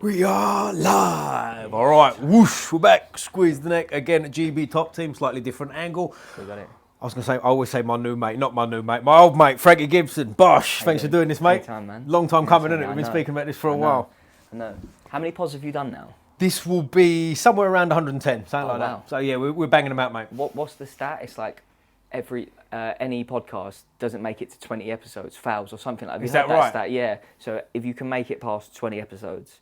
We are live. All right, whoosh, we're back. Squeeze the neck again at GB Top Team, slightly different angle. We got it. I was going to say, I always say my new mate, not my new mate, my old mate, Frankie Gibson. Bosh, thanks for doing this, mate. Anytime, man. Long time coming, isn't it? We've been speaking about this for a while. I know. How many pods have you done now? This will be somewhere around 110, something like wow. that. So yeah, we're banging them out, mate. What's the stat? It's like any podcast doesn't make it to 20 episodes, fails or something like that. Is that right? Stat? Yeah. So if you can make it past 20 episodes,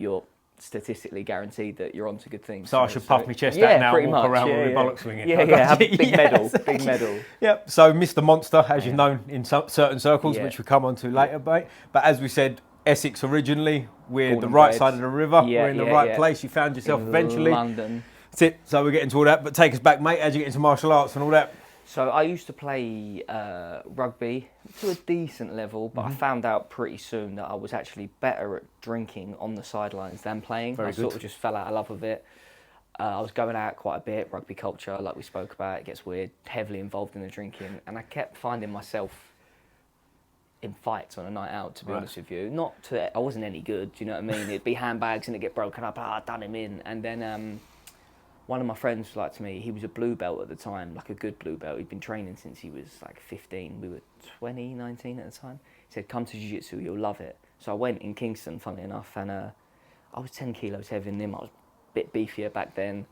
you're statistically guaranteed that you're onto good things. So I should puff my chest out now and walk around with my bollocks swinging. Have a big medal, big medal. Yep, so Mr. Monster, as you've known in certain circles, which we come on to later, mate. But as we said, Essex originally, we're the right side of the river, we're in the right place, you found yourself eventually. London. That's it, so we're getting to all that, but take us back, mate, as you get into martial arts and all that. So I used to play rugby to a decent level, but I found out pretty soon that I was actually better at drinking on the sidelines than playing. I sort of just fell out of love with it. I was going out quite a bit, rugby culture, like we spoke about, it gets weird, heavily involved in the drinking, and I kept finding myself in fights on a night out, to be honest with you. I wasn't any good, do you know what I mean? It'd be handbags and it'd get broken up, I'd done him in, and then one of my friends was like to me, he was a blue belt at the time, like a good blue belt. He'd been training since he was like 15. We were 20, 19 at the time. He said, come to Jiu Jitsu, you'll love it. So I went in Kingston, funnily enough, and I was 10 kilos heavier than him. I was a bit beefier back then.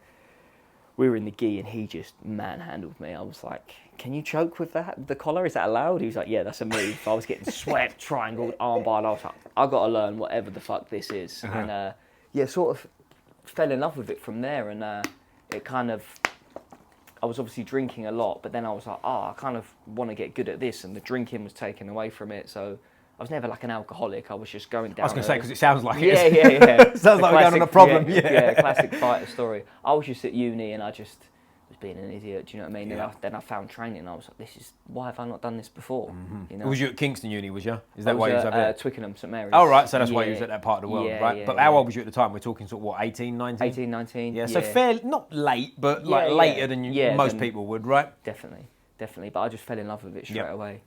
We were in the gi and he just manhandled me. I was like, can you choke with that? The collar, is that allowed? He was like, yeah, that's a move. I was getting swept, triangle, armbar, and I was like, I've got to learn whatever the fuck this is. And sort of fell in love with it from there, and it kind of, I was obviously drinking a lot, but then I was like, I kind of want to get good at this, and the drinking was taken away from it, so I was never like an alcoholic, I was just going down. I was going to say, because it sounds like it. Yeah. Sounds like we're going on a problem, Classic fighter story. I was just at uni, and I just was being an idiot, do you know what I mean? Yeah. Then I found training, and I was like, why have I not done this before? You know? Was you at Kingston Uni, was you? Is that why you was over there? Twickenham, St Mary's. Oh, right, so that's why you was at that part of the world, right? But how old was you at the time? We're talking sort of, what, 18, 19? 18, 19. Yeah, so fairly, not late, but like later than most people would, right? Definitely. But I just fell in love with it straight away.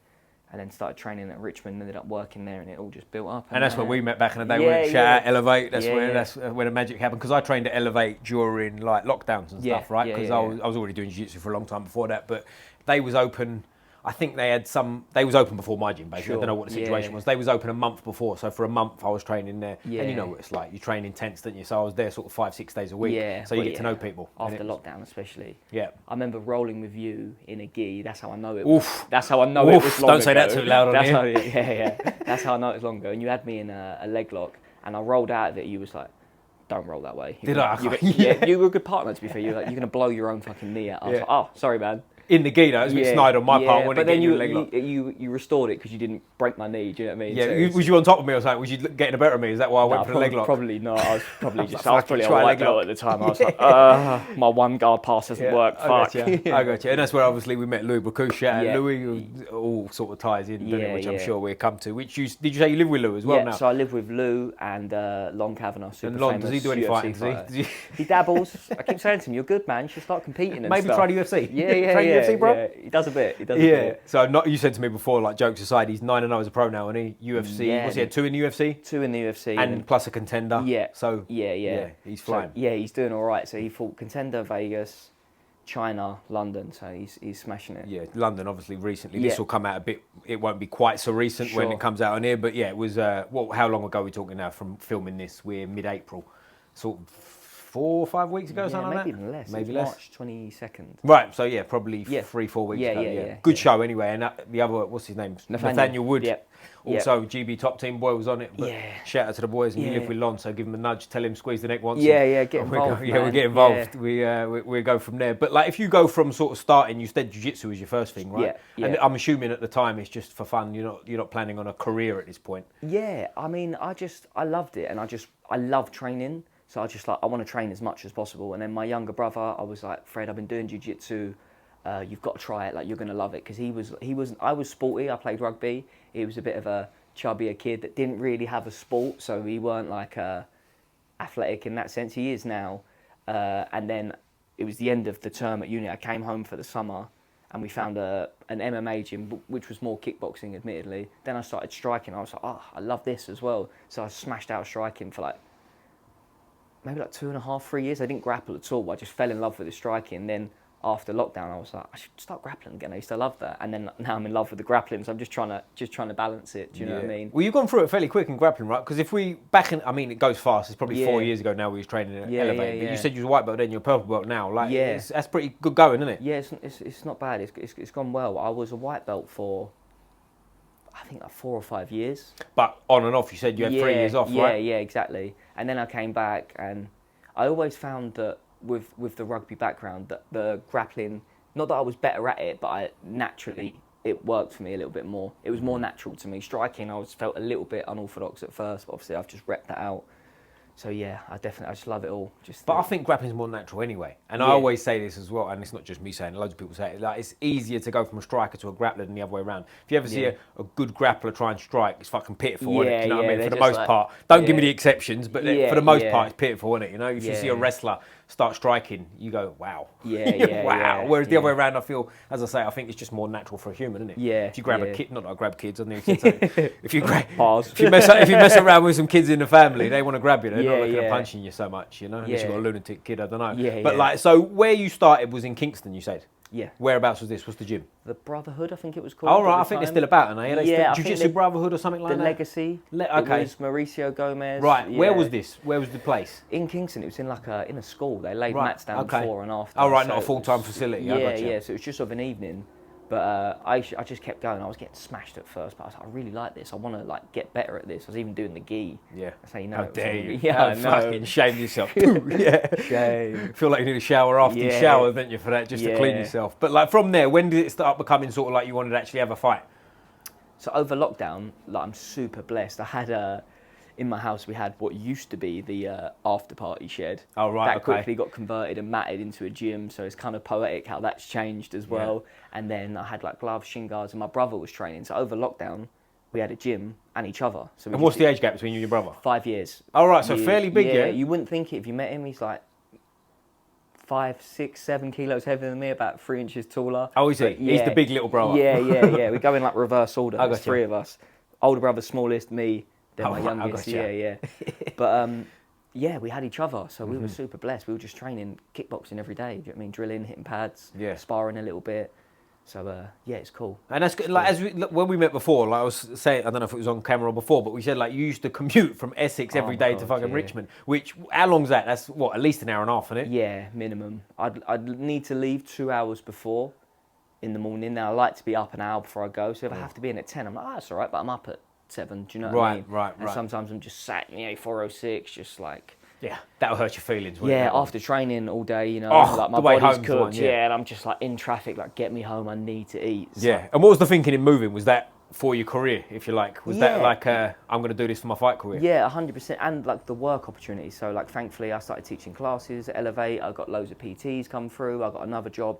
And then started training at Richmond, ended up working there, and it all just built up. And that's where we met back in the day. We shout out Elevate. That's where the magic happened. Because I trained at Elevate during like lockdowns and stuff, right? Because I was already doing jiu-jitsu for a long time before that. But they was open. I think they was open before my gym, basically. I don't know what the situation was. They was open a month before, so for a month I was training there. And you know what it's like, you train intense, don't you? So I was there sort of 5-6 days a week. So you get to know people. After lockdown especially. Yeah. I remember rolling with you in a gi, that's how I know it Oof. That's how I know it was long Don't say ago. that too loud on here. That's how I know it was long ago. And you had me in a leg lock, and I rolled out of it, you was like, don't roll that way. Did I? You were a good partner, to be fair. You were like, you're going to blow your own fucking knee out. I was like, oh, sorry, man. In the gi, though, it was a bit snide on my part. But then you restored it because you didn't break my knee. Do you know what I mean? Yeah, was you on top of me or something? Was you getting the better of me? Is that why I went for the leg lock? Probably not. I was probably just. I was probably a white belt at the time. I was like, my one guard pass doesn't work. Fuck. I got you. And that's where obviously we met Louis Bakusha. Louis all sort of ties in, doesn't it? Which I'm sure we'll come to. Did you say you live with Lou as well now? So I live with Lou and Lon Kavanagh. And Lon, does he do any fighting? He dabbles. I keep saying to him, "You're good, man. You should start competing." And maybe try the UFC. Yeah. Train UFC, bro. He does a bit. He does a bit. So you said to me before, like jokes aside, he's 9-0 as a pro now, and he UFC. Yeah. What's he had? 2 in the UFC. 2 in the UFC. And plus a contender. Yeah. So yeah, he's flying. So, he's doing all right. So he fought contender Vegas, China, London. So he's smashing it. Yeah, London obviously recently. This will come out a bit. It won't be quite so recent when it comes out on here, but yeah, it was. How long ago are we talking now from filming this? We're mid-April, sort of 4 or 5 weeks ago, something like that. Maybe even less. Maybe less. March 22nd. Right. So probably 3-4 weeks ago. Yeah. Good show anyway. And the other, what's his name? Nathaniel Wood. Yep. Also, GB Top Team boy was on it. But shout out to the boys, and you live with Lon, so give him a nudge, tell him squeeze the neck once. Get involved. We'll get involved. We go from there. But like, if you go from sort of starting, you said jiu-jitsu was your first thing, right? Yeah. And I'm assuming at the time it's just for fun. You're not planning on a career at this point. Yeah, I mean, I loved it, and I love training. So I want to train as much as possible. And then my younger brother, I was like, Fred, I've been doing jiu-jitsu. You've got to try it. Like, you're going to love it. Because I was sporty. I played rugby. He was a bit of a chubbier kid that didn't really have a sport. So he weren't like athletic in that sense. He is now. And then it was the end of the term at uni. I came home for the summer and we found an MMA gym, which was more kickboxing, admittedly. Then I started striking. I was like, I love this as well. So I smashed out striking for like maybe like 2.5, 3 years. I didn't grapple at all. I just fell in love with the striking. And then after lockdown, I was like, I should start grappling again. I used to love that. And then now I'm in love with the grappling. So I'm just trying to balance it. Do you know what I mean? Well, you've gone through it fairly quick in grappling, right? Because if we it goes fast. It's probably 4 years ago now we was training at Elevate. But you said you was a white belt then, you're a purple belt now. Like, that's pretty good going, isn't it? Yeah, it's not bad. It's gone well. I was a white belt for, I think, like 4 or 5 years. But on and off, you said you had 3 years off, right? Yeah, exactly. And then I came back, and I always found that with the rugby background, that the grappling, not that I was better at it, but it worked for me a little bit more. It was more natural to me. Striking, I felt a little bit unorthodox at first, but obviously I've just repped that out. So yeah, I just love it all. I think grappling's more natural anyway. And I always say this as well, and it's not just me saying it, loads of people say it, like it's easier to go from a striker to a grappler than the other way around. If you ever see a good grappler try and strike, it's fucking pitiful, isn't it? Do you know what I mean? For the most part. Don't give me the exceptions, but for the most part it's pitiful, isn't it? You know, if you see a wrestler start striking, you go, wow. Wow. Whereas the other way around, I feel, as I say, I think it's just more natural for a human, isn't it? Yeah. If you grab a kid, not that I grab kids, I knew you said something. If you mess around with some kids in the family, they want to grab you. They're not looking at punching you so much, you know. Unless you've got a lunatic kid, I don't know. But like, so where you started was in Kingston, you said. Yeah. Whereabouts was this? What's the gym? The Brotherhood, I think it was called. Oh, right. I think they're still about, aren't they? Jiu Jitsu Brotherhood or something like that? The Legacy. Okay. It was Mauricio Gomez. Right. Yeah. Where was this? Where was the place? In Kingston. It was in a school. They laid mats down before and after. Oh, right. Not a full-time facility. Yeah. So it was just of an evening. But I just kept going. I was getting smashed at first, but I was like, I really like this. I want to like get better at this. I was even doing the gi. Yeah. That's how you know. How dare you? Yeah, I know. Fucking shame yourself. Shame. Feel like you need a shower after you shower, don't you, for that, just to clean yourself. But like from there, when did it start becoming sort of like you wanted to actually have a fight? So over lockdown, like I'm super blessed. I had in my house, we had what used to be the after party shed. Oh, right, That quickly got converted and matted into a gym, so it's kind of poetic how that's changed as well. And then I had like gloves, shin guards, and my brother was training. So over lockdown, we had a gym and each other. So and what's the age gap between you and your brother? 5 years. Oh, right, so fairly big, yeah? You wouldn't think it if you met him. He's like 5, 6, 7 kilos heavier than me, about 3 inches taller. Oh, is he? He's the big little brother. Yeah. We go in like reverse order. There's 3 of us. Older brother, smallest, me. Then my youngest, yeah. But we had each other, so we were super blessed. We were just training kickboxing every day. Do you know what I mean? Drilling, hitting pads, sparring a little bit. So it's cool. And that's good. Like when we met before, like I was saying, I don't know if it was on camera or before, but we said like you used to commute from Essex every day to fucking Richmond. Which how long's that? That's what, at least an hour and a half, isn't it? Yeah, minimum. I'd need to leave 2 hours before in the morning. Now I like to be up an hour before I go. So if I have to be in at 10, I'm like, that's all right. But I'm up at 7, do you know what I mean? Right. And sometimes I'm just sat, 406, just like... Yeah, that'll hurt your feelings, won't it? Yeah, after training all day, like my body's cooked, and I'm just like in traffic, like get me home, I need to eat. So, and what was the thinking in moving? Was that for your career, if you like? Was that like, I'm going to do this for my fight career? Yeah, 100%, and like the work opportunities. So like thankfully I started teaching classes at Elevate, I got loads of PTs come through, I got another job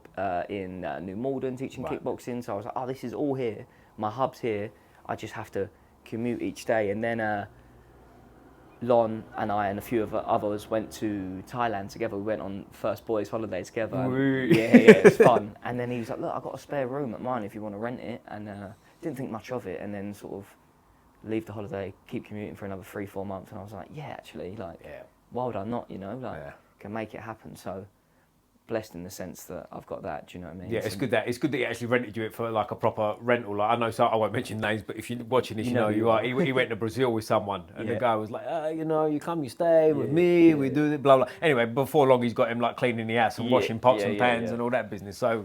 in New Malden teaching kickboxing, so I was like, this is all here, my hub's here, I just have to commute each day. And then Lon and I and a few of others went to Thailand together. We went on first boys holiday together. It was fun. And then he was like, look, I've got a spare room at mine if you want to rent it. And didn't think much of it. And then sort of leave the holiday, keep commuting for another 3-4 months. And I was like, why would I not, can make it happen. So blessed in the sense that I've got that. Do you know what I mean? Yeah, it's good that he actually rented you it for like a proper rental. Like I know, so I won't mention names, but if you're watching this, you know you are. He went to Brazil with someone, and the guy was like, you come, you stay with me, we do it, blah blah. Anyway, before long, he's got him like cleaning the house and washing pots and pans and all that business. So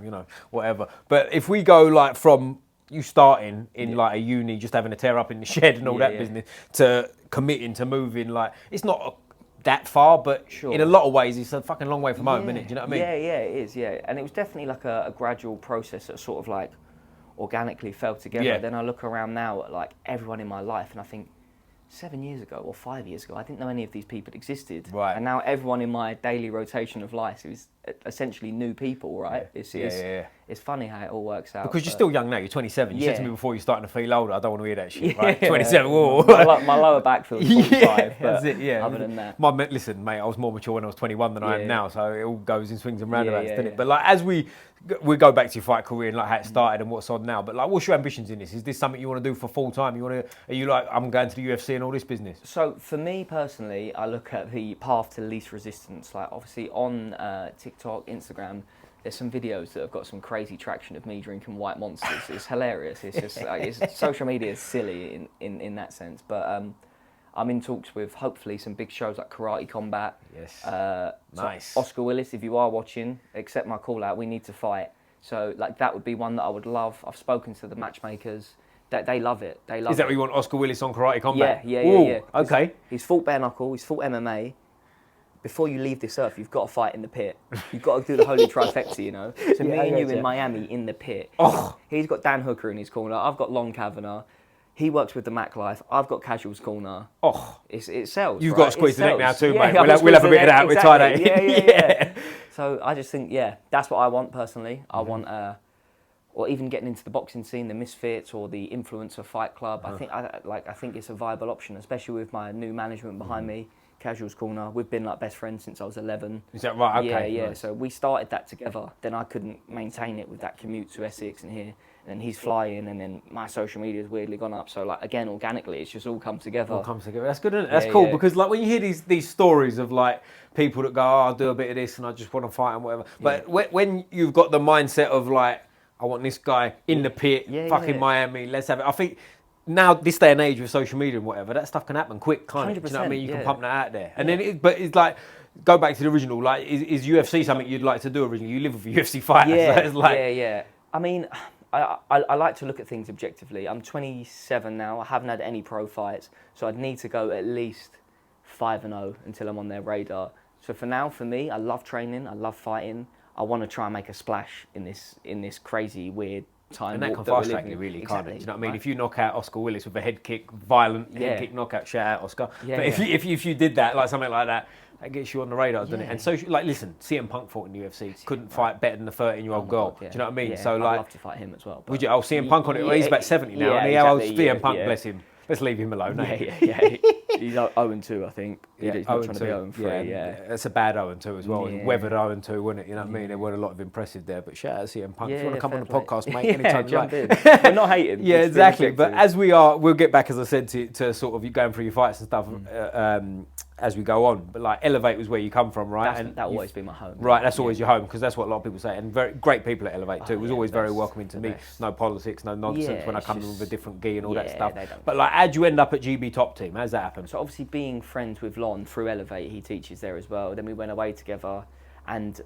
whatever. But if we go like from you starting in like a uni, just having a tear up in the shed and all that business, to committing to moving, like it's not that far, but in a lot of ways it's a fucking long way from home, isn't it? Do you know what I mean? Yeah, it is, and it was definitely like a gradual process that sort of like organically fell together. Then I look around now at like everyone in my life and I think 7 years ago or 5 years ago I didn't know any of these people existed, and now everyone in my daily rotation of life essentially new people, right? It's funny how it all works out. Because you're still young now, you're 27. You said to me before you're starting to feel older, I don't want to hear that shit, right? 27, whoa. My lower back feels 45, but that's it, other than that. Listen, mate, I was more mature when I was 21 than I am now, so it all goes in swings and roundabouts, doesn't it? But like, as we go back to your fight career and like how it started and what's on now, but like, what's your ambitions in this? Is this something you want to do for full time? Are you like, I'm going to the UFC and all this business? So for me personally, I look at the path to least resistance. Like obviously on TikTok, Instagram, there's some videos that have got some crazy traction of me drinking white monsters. It's hilarious. It's just social media is silly in that sense. But I'm in talks with hopefully some big shows like Karate Combat. Yes. Nice. So Oscar Willis, if you are watching, accept my call out. We need to fight. So like that would be one that I would love. I've spoken to the matchmakers. They love it. Is that what you want, Oscar Willis on Karate Combat? Yeah. Okay. He's fought bare knuckle. He's fought MMA. Before you leave this earth, you've got to fight in the pit. You've got to do the holy trifecta, you know. So me and you in Miami in the pit. Oh. He's got Dan Hooker in his corner. I've got Lon Kavanagh. He works with the Mac Life. I've got Casuals corner. Oh, it sells. You've got to squeeze the neck now too, mate. We'll have a bit of that. We're tied out. Yeah. So I just think, that's what I want personally. I want, or even getting into the boxing scene, the Misfits or the Influencer Fight Club. I think it's a viable option, especially with my new management behind me. Casuals Corner. We've been like best friends since I was 11. Is that right? Okay. Yeah. Nice. So we started that together. Then I couldn't maintain it with that commute to Essex and here. And then he's flying, and then my social media's weirdly gone up. So like again, organically, it's just all come together. That's good, isn't it? That's cool because like when you hear these stories of like people that go, I'll do a bit of this and I just want to fight and whatever. But when you've got the mindset of like, I want this guy in the pit, Miami, let's have it. I think. Now, this day and age with social media and whatever, that stuff can happen quick, can't it? Do you know what I mean? You can pump that out there. And then, but it's like, go back to the original. Like, is UFC something you'd like to do originally? You live with a UFC fighter. Yeah, so it's like... yeah. I mean, I like to look at things objectively. I'm 27 now. I haven't had any pro fights, so I'd need to go at least 5-0 until I'm on their radar. So for now, for me, I love training. I love fighting. I want to try and make a splash in this crazy, weird time. And that can fast track you really, can't it? Do you know what I mean? Right. If you knock out Oscar Willis with a head kick, violent head kick knockout, shout out Oscar. But if you did that, like something like that, that gets you on the radar, doesn't it? And so, like, listen, CM Punk fought in the UFC, couldn't fight better than a 13-year-old girl. God, do you know what I mean? Yeah, so, I'd like, love to fight him as well. Would you? Oh, CM Punk on it. Well, he's about 70 now. Yeah, how old's CM Punk? Bless him. Let's leave him alone. Yeah. He's 0-2, I think. He's not trying to be 0-3. Yeah. It's a bad 0-2 as well. Yeah. Weathered 0-2, wasn't it? You know what I mean? There weren't a lot of impressive there. But shout out to CM Punk. If you want to come on the podcast, mate, anytime you like. We're not hating. Yeah, exactly. But as we'll get back, as I said, to sort of you going through your fights and stuff as we go on. But like, Elevate was where you come from, right? That'll always be my home. Right, that's always your home, because that's what a lot of people say. And very great people at Elevate too. It was always very welcoming to me. No politics, no nonsense when I come in with a different gi and all that stuff. But like, how'd you end up at GB Top Team? How's that happen? So obviously being friends with Lon through Elevate, he teaches there as well. Then we went away together, and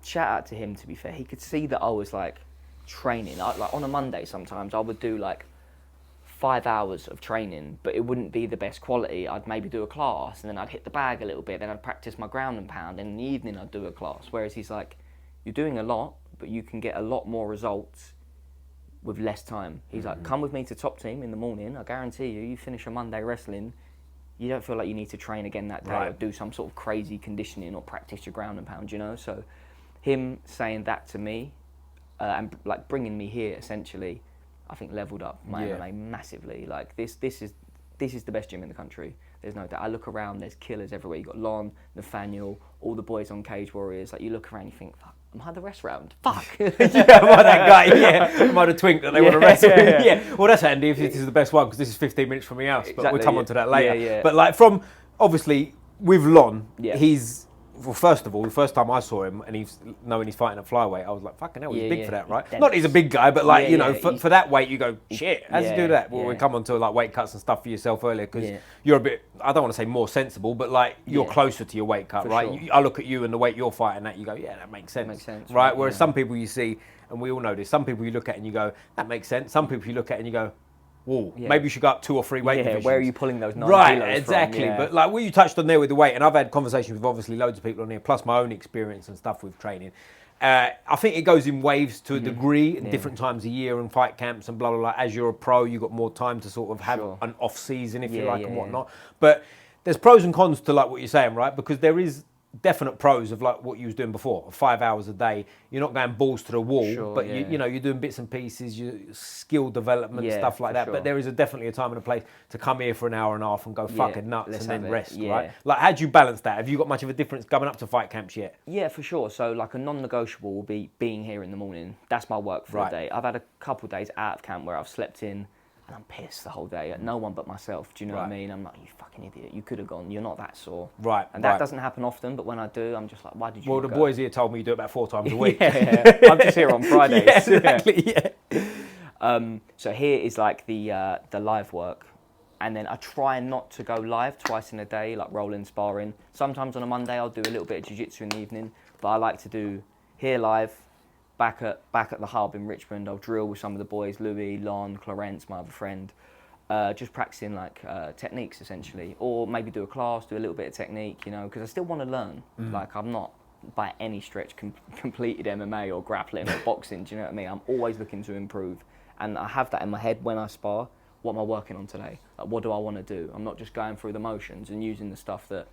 shout out to him, to be fair. He could see that I was like training. Like on a Monday sometimes I would do like 5 hours of training, but it wouldn't be the best quality. I'd maybe do a class and then I'd hit the bag a little bit, then I'd practice my ground and pound, and in the evening I'd do a class. Whereas he's like, you're doing a lot, but you can get a lot more results with less time. He's like, come with me to Top Team in the morning. I guarantee you finish a Monday wrestling, you don't feel like you need to train again that day or do some sort of crazy conditioning or practice your ground and pound, you know? So him saying that to me and like bringing me here essentially, I think leveled up my MMA massively. Like this is the best gym in the country. There's no doubt. I look around, there's killers everywhere. You got Lon, Nathaniel, all the boys on Cage Warriors. Like you look around, you think, fuck, am I the rest round? Fuck. Am I that guy? Am I the twink that they want to wrestle? Yeah. Well, that's handy if this is the best one, because this is 15 minutes from my house. But we'll come on to that later. But like from obviously with Lon, he's. Well, first of all, the first time I saw him and knowing he's fighting at flyweight, I was like, fucking hell, he's big for that, right? Not that he's a big guy, but like, for that weight, you go, shit, how's he do that? Well, we come on to like weight cuts and stuff for yourself earlier, because you're a bit, I don't want to say more sensible, but like you're closer to your weight cut, right? Sure. I look at you and the weight you're fighting at, you go, yeah, that makes sense. Right? Whereas some people you see, and we all know this, some people you look at and you go, that makes sense. Some people you look at and you go, whoa, maybe you should go up 2 or 3 weight divisions. Where are you pulling those 9 right, kilos exactly. from? Yeah. But like what you touched on there with the weight, and I've had conversations with obviously loads of people on here, plus my own experience and stuff with training. I think it goes in waves to a degree at different times a year and fight camps and blah, blah, blah. As you're a pro, you've got more time to sort of have an off season, if you like, and whatnot. But there's pros and cons to like what you're saying, right? Because there is definite pros of like what you was doing before, 5 hours a day. You're not going balls to the wall, but you know, you're doing bits and pieces, your skill development, stuff like that. Sure. But there is definitely a time and a place to come here for an hour and a half and go fucking nuts and then rest, right? Like, how do you balance that? Have you got much of a difference coming up to fight camps yet? Yeah, for sure. So like a non-negotiable will be being here in the morning. That's my work for the day. I've had a couple of days out of camp where I've slept in, and I'm pissed the whole day at no one but myself. Do you know what I mean? I'm like, you fucking idiot. You could have gone. You're not that sore. Right. And that doesn't happen often, but when I do, I'm just like, why did you Well, the boys here told me you do it about 4 times a week. I'm just here on Fridays. Exactly, So here is like the live work. And then I try not to go live twice in a day, like rolling, sparring. Sometimes on a Monday, I'll do a little bit of jiu-jitsu in the evening. But I like to do here live, back at the hub in Richmond. I'll drill with some of the boys, Louis, Lon, Clarence, my other friend, just practicing like techniques essentially, or maybe do a class, do a little bit of technique, you know, because I still want to learn. Like, I'm not by any stretch completed MMA or grappling or boxing. Do you know what I mean? I'm always looking to improve, and I have that in my head when I spar. What am I working on today? Like, what do I want to do? I'm not just going through the motions and using the stuff that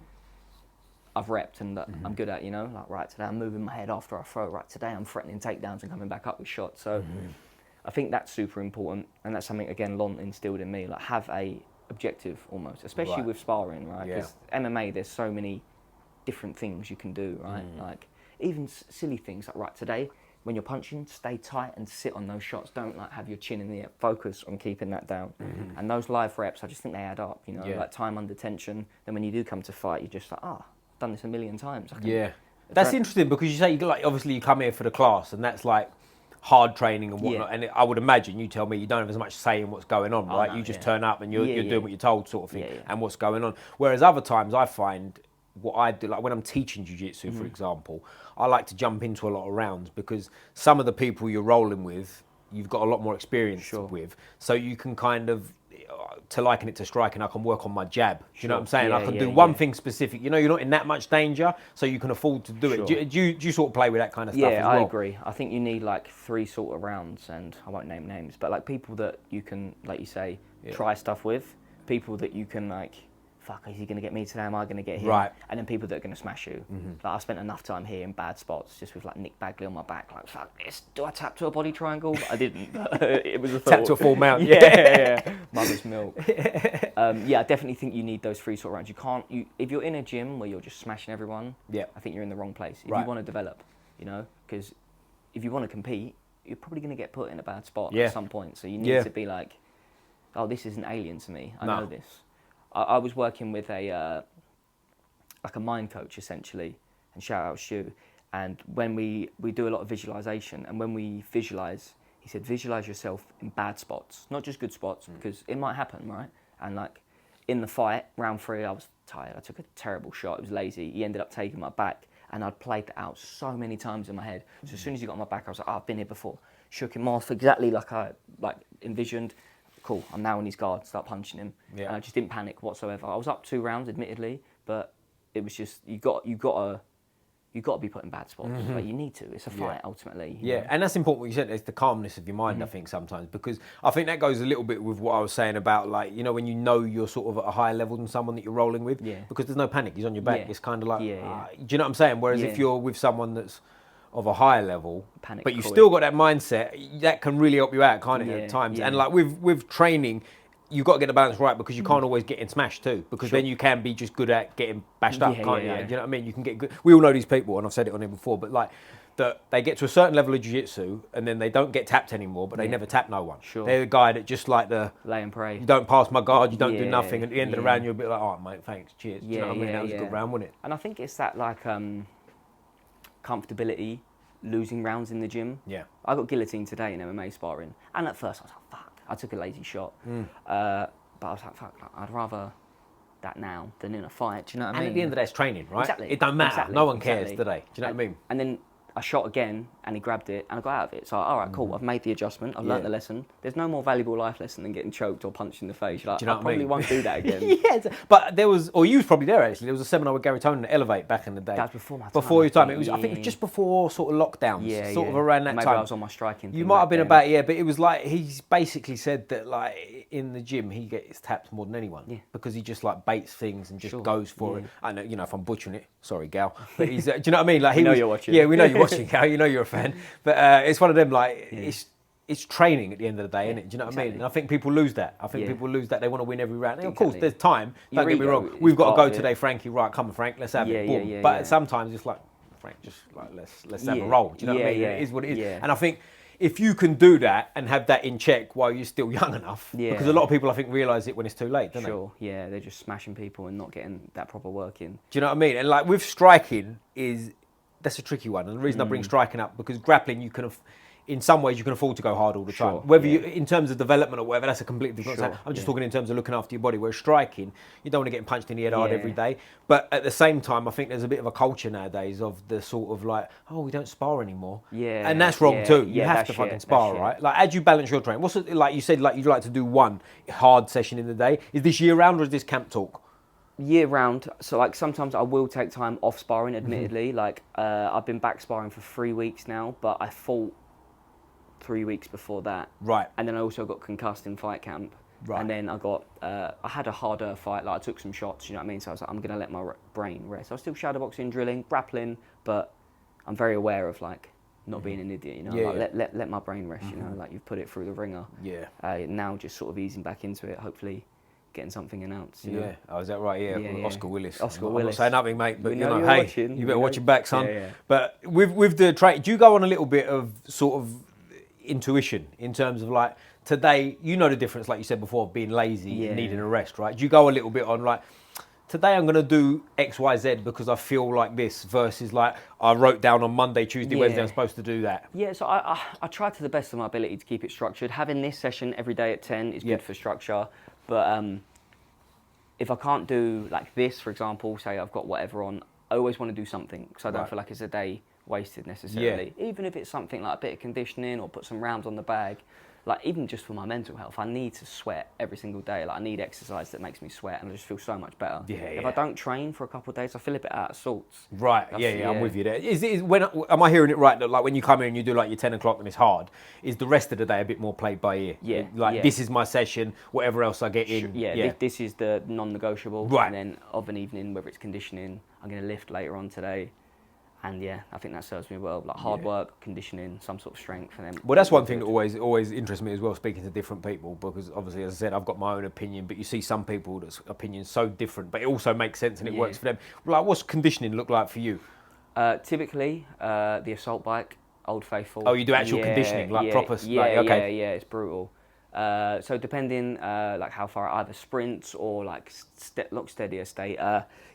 I've repped and that I'm good at, you know? Like, right, today I'm moving my head after I throw. Right, today I'm threatening takedowns and coming back up with shots. So I think that's super important. And that's something, again, Lon instilled in me. Like, have a objective almost, especially with sparring, right? Because MMA, there's so many different things you can do, right? Like, even silly things like, right, today, when you're punching, stay tight and sit on those shots. Don't like have your chin in the air. Focus on keeping that down. And those live reps, I just think they add up, you know, like time under tension. Then when you do come to fight, you're just like, I've done this a million times. That's interesting, because you say, like, obviously you come here for the class and that's like hard training and whatnot. And I would imagine, you tell me, you don't have as much say in what's going on, right? No, you just turn up and you're doing what you're told, sort of thing, and what's going on. Whereas other times I find, what I do, like when I'm teaching jiu-jitsu, for example, I like to jump into a lot of rounds, because some of the people you're rolling with, you've got a lot more experience with, so you can kind of, to liken it to striking, I can work on my jab. Do you know what I'm saying? I can do one thing specific. You know, you're not in that much danger, so you can afford to do it. Do you sort of play with that kind of stuff as well? Yeah, I agree. I think you need like 3 sort of rounds, and I won't name names, but like people that you can, like you say, try stuff with, people that you can like, fuck, is he going to get me today? Am I going to get him? Right. And then people that are going to smash you. Like, I spent enough time here in bad spots, just with like Nick Bagley on my back, like, fuck this, do I tap to a body triangle? I didn't, but it was a thought. Tap to a full mount. Mother's milk. I definitely think you need those 3 sort of rounds. You can't, if you're in a gym where you're just smashing everyone, I think you're in the wrong place. If you want to develop, you know, because if you want to compete, you're probably going to get put in a bad spot at some point. So you need to be like, oh, this isn't alien to me. I know this. I was working with a mind coach essentially, and shout out Stu. And when we do a lot of visualization, and when we visualize, he said, visualize yourself in bad spots, not just good spots, because it might happen, right? And like in the fight, round 3, I was tired. I took a terrible shot. It was lazy. He ended up taking my back, and I'd played that out so many times in my head. So as soon as he got on my back, I was like, oh, I've been here before. Shook him off exactly like I envisioned. Cool, I'm now on his guard, start punching him. And I just didn't panic whatsoever. I was up 2 rounds, admittedly, but it was just, you got to be put in bad spots. Like, you need to. It's a fight, ultimately. You know? And that's important what you said. It's the calmness of your mind, I think, sometimes, because I think that goes a little bit with what I was saying about, like, you know, when you know you're sort of at a higher level than someone that you're rolling with, because there's no panic. He's on your back. It's kind of like, do you know what I'm saying? Whereas if you're with someone that's of a higher level, but you've still got that mindset, that can really help you out, can't it, at times? And like with training, you've got to get the balance right, because you can't always get in smashed too, because then you can be just good at getting bashed up, can't you? Do you know what I mean? You can get good. We all know these people, and I've said it on here before, but like, that they get to a certain level of jiu-jitsu and then they don't get tapped anymore, but they never tap no one. They're the guy that just like the lay and pray. You don't pass my guard, you don't do nothing. At the end of the round, you're a bit like, oh mate, thanks, cheers. Do you know what I mean? That was a good round, wasn't it? And I think it's that like comfortability, losing rounds in the gym. I got guillotined today in MMA sparring, and at first I was like, fuck, I took a lazy shot. But I was like, fuck, I'd rather that now than in a fight. Do you know what I mean? And at the end of the day, it's training, right? Exactly. It don't matter. No one cares today. Do you know what I mean? And then I shot again, and he grabbed it, and I got out of it. So, all right, cool. I've made the adjustment. I've learnt the lesson. There's no more valuable life lesson than getting choked or punched in the face. You're like, I probably won't do that again. Yeah, but there was, or you was probably there actually. There was a seminar with Gary Tonin at Elevate back in the day. That was before my time. Before your time. It was, I think, it was just before sort of lockdowns. Yeah, sort of around that Maybe time. I was on my striking. You might have been about, but it was like he's basically said that like in the gym he gets tapped more than anyone because he just like baits things and just goes for it. I know, if I'm butchering it, sorry, Gal, but he's, do you know what I mean? Like, you're watching. Yeah, we know you're watching, Gal. You know you're a fan, but it's one of them like it's training at the end of the day, isn't it? Do you know what I mean? And I think people lose that. People lose that. They want to win every round. And of course, there's time. Don't get me wrong. We've got to go today, Frankie. Right, come on, Frank. Let's have it. Boom. But sometimes it's like, Frank, just like let's have a roll. Do you know what I mean? It is what it is. Yeah. And I think if you can do that and have that in check while you're still young enough, because a lot of people I think realise it when it's too late, don't they? Sure. Yeah, they're just smashing people and not getting that proper work in. Do you know what I mean? And like with striking that's a tricky one. And the reason I bring striking up, because grappling, you can in some ways you can afford to go hard all the time. Whether you, in terms of development or whatever, that's a completely different thing. I'm just talking in terms of looking after your body. Whereas striking, you don't want to get punched in the head hard every day. But at the same time, I think there's a bit of a culture nowadays of the sort of like, oh, we don't spar anymore. Yeah. And that's wrong too. You have to fucking spar, right? Like, how do you balance your training? What's it, like you said, like you'd like to do one hard session in the day. Is this year round or is this camp talk? Year round. So like sometimes I will take time off sparring, admittedly. Like I've been back sparring for 3 weeks now, but I fought 3 weeks before that. Right. And then I also got concussed in fight camp. Right. And then I got, I had a harder fight, like I took some shots, you know what I mean? So I was like, I'm going to let my brain rest. I was still shadowboxing, drilling, grappling, but I'm very aware of like not being an idiot, you know? Let my brain rest, you know? Like you've put it through the ringer. Yeah. Now just sort of easing back into it, hopefully getting something announced, you know? Oh, is that right? Yeah. Oscar Willis. Oscar Willis. I'm not saying nothing, mate, but you know, hey, watching, you better watch your back, son. Yeah. But with the training, do you go on a little bit of sort of intuition in terms of like today, you know the difference, like you said before, of being lazy and needing a rest, right? Do you go a little bit on like, today I'm going to do X, Y, Z because I feel like this versus like I wrote down on Monday, Tuesday, Wednesday I'm supposed to do that? Yeah, so I try to the best of my ability to keep it structured. Having this session every day at 10 is good for structure, but if I can't do like this, for example, say I've got whatever on, I always want to do something because I don't feel like it's a day wasted necessarily. Even if it's something like a bit of conditioning or put some rounds on the bag, like even just for my mental health, I need to sweat every single day. Like I need exercise that makes me sweat and I just feel so much better. If I don't train for a couple of days, I feel a bit out of sorts. Right, I'm with you there. Am I hearing it right that like when you come in and you do like your 10 o'clock and it's hard, is the rest of the day a bit more played by ear? This is my session, whatever else I get in. This is the non-negotiable. Right. And then of an evening, whether it's conditioning, I'm going to lift later on today. And I think that serves me well. Like hard work, conditioning, some sort of strength. And then that's one thing that always interests me as well, speaking to different people, because obviously, as I said, I've got my own opinion, but you see some people that's opinion's so different, but it also makes sense and it works for them. Like, what's conditioning look like for you? Typically, the assault bike, Old Faithful. Oh, you do actual conditioning, like proper? It's brutal. So depending like how far, either sprints or like lock steadier state,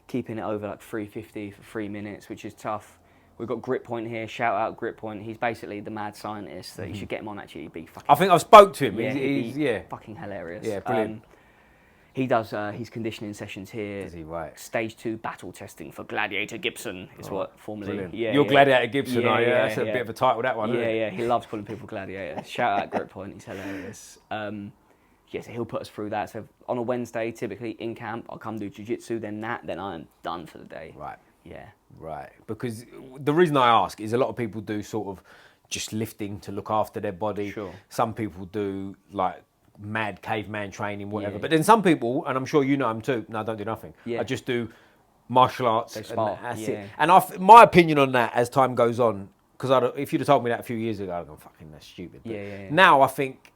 keeping it over like 350 for 3 minutes, which is tough. We've got Grip Point here. Shout out Grip Point. He's basically the mad scientist. That you should get him on. Actually, he'd be fucking. I think I've spoke to him. He's fucking hilarious. Yeah, brilliant. He does his conditioning sessions here. Is he right? Stage 2 battle testing for Gladiator Gibson is what formerly. Brilliant. You're Gladiator Gibson, are you? That's a bit of a title, that one. Yeah. He loves calling people Gladiator. Shout out Grip Point. He's hilarious. So he'll put us through that. So on a Wednesday, typically in camp, I'll come do Jiu Jitsu. Then I'm done for the day. Right. Yeah. Right. Because the reason I ask is a lot of people do sort of just lifting to look after their body. Sure. Some people do like mad caveman training, whatever. But then some people, and I'm sure you know them too, no, I don't do nothing. I just do martial arts. And that's it. And my opinion on that as time goes on, because if you'd have told me that a few years ago, I'd have gone, fucking, that's stupid. But now I think,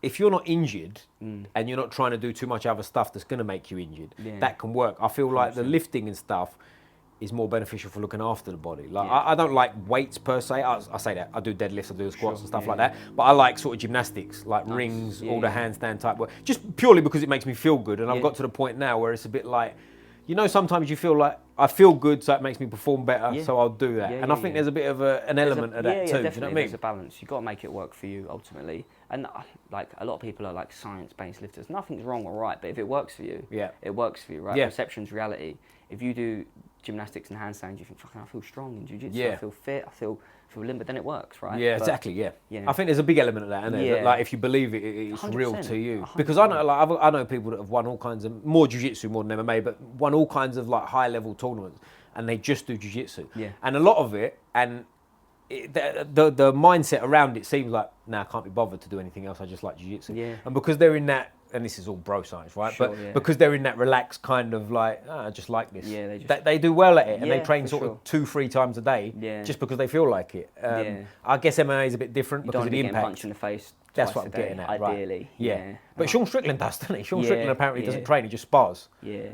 if you're not injured and you're not trying to do too much other stuff that's going to make you injured, that can work. I feel like the lifting and stuff is more beneficial for looking after the body. Like I don't like weights per se. I say that. I do deadlifts, I do squats and stuff like that. But I like sort of gymnastics, like rings, all the handstand type work. Just purely because it makes me feel good. And I've got to the point now where it's a bit like, sometimes you feel like, I feel good, so it makes me perform better, so I'll do that. And I think there's a bit of an element of that too. Definitely. Do you know what I mean? There's a balance. You've got to make it work for you ultimately. And like a lot of people are like science-based lifters. Nothing's wrong or right, but if it works for you, it works for you, right? Perception's reality. If you do gymnastics and handstands, you think, fucking, I feel strong in jiu-jitsu, I feel fit, I feel limp, but then it works, right? Yeah, but, exactly, yeah. I think there's a big element of that, isn't there? Yeah. That, like, if you believe it, it's real to you. 100%. Because I know, like, I know people that have won all kinds of, more jiu-jitsu more than MMA, but won all kinds of, like, high-level tournaments, and they just do jiu-jitsu. Yeah. And a lot of it, and the mindset around it seems like, I can't be bothered to do anything else, I just like jiu-jitsu. Yeah. And because they're in that, and this is all bro science, right? Sure, but because they're in that relaxed kind of like, I just like this. Yeah, they do well at it, and they train sort of 2-3 times a day, just because they feel like it. I guess MMA is a bit different because of the impact. Punch in the face. That's what I'm getting at, ideally. Right? Yeah. But Sean Strickland does, doesn't he? Sean Strickland apparently doesn't train; he just spars. Yeah.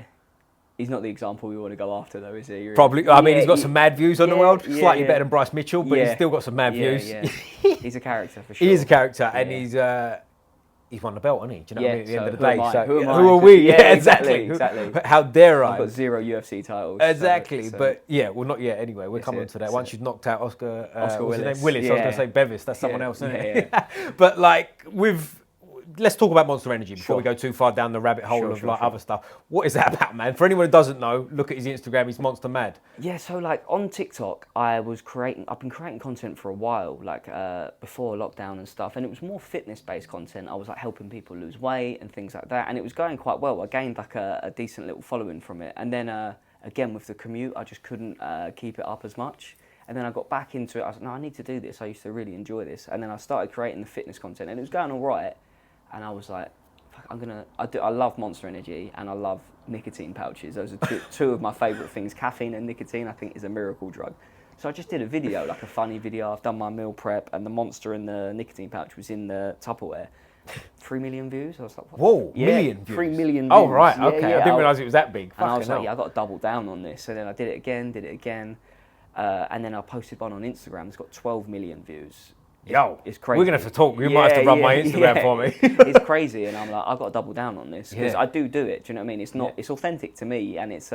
He's not the example we want to go after, though, is he? Probably. I mean, he's got some mad views on the world. Slightly better than Bryce Mitchell, but he's still got some mad views. Yeah. He's a character for sure. He is a character, and he's won the belt, hasn't he? Do you know what I mean? At the end of the day, who are we? Yeah, exactly. How dare I? I've got 0 UFC titles. Exactly, but well, not yet. Anyway, we'll come on to that. Once you've knocked out Oscar Willis. His name? Willis. I was going to say Bevis. That's someone else, isn't it? But like let's talk about Monster Energy before we go too far down the rabbit hole of other stuff. What is that about, man? For anyone who doesn't know, look at his Instagram. He's Monster Mad. Yeah, so like on TikTok, I've been creating content for a while, like before lockdown and stuff, and it was more fitness-based content. I was like helping people lose weight and things like that, and it was going quite well. I gained like a decent little following from it, and then again with the commute, I just couldn't keep it up as much. And then I got back into it. I was like, no, I need to do this. I used to really enjoy this, and then I started creating the fitness content, and it was going all right. And I was like, fuck, I love Monster Energy and I love nicotine pouches. Those are two of my favourite things. Caffeine and nicotine, I think, is a miracle drug. So I just did a video, like a funny video. I've done my meal prep, and the Monster and the nicotine pouch was in the Tupperware. 3 million views. I was like, what? Whoa, million views? 3 million views. Oh, right, okay. I didn't realise it was that big. And I was like, I got to double down on this. So then I did it again. And then I posted one on Instagram. It's got 12 million views. Yo, it's crazy. We're going to have to talk. You might have to run my Instagram for me. It's crazy, and I'm like, I've got to double down on this because I do it. Do you know what I mean? It's not. It's authentic to me, and it's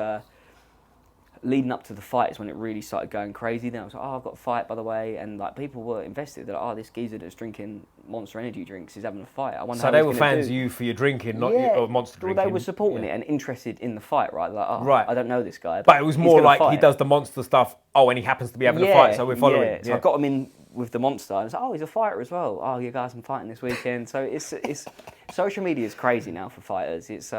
leading up to the fight is when it really started going crazy. Then I was like, I've got a fight, by the way, and like people were invested. They're like, this geezer that's drinking Monster Energy drinks is having a fight. I wonder. So they were fans of you for your drinking, not your Monster drinking. Well, they were supporting it and interested in the fight, right? Like, I don't know this guy, but it was more like he does the Monster stuff. Oh, and he happens to be having a fight, so we're following. Yeah. So I got him in with the Monster, and I was like, oh, he's a fighter as well. Oh, you guys, I'm fighting this weekend. So it's social media is crazy now for fighters. It's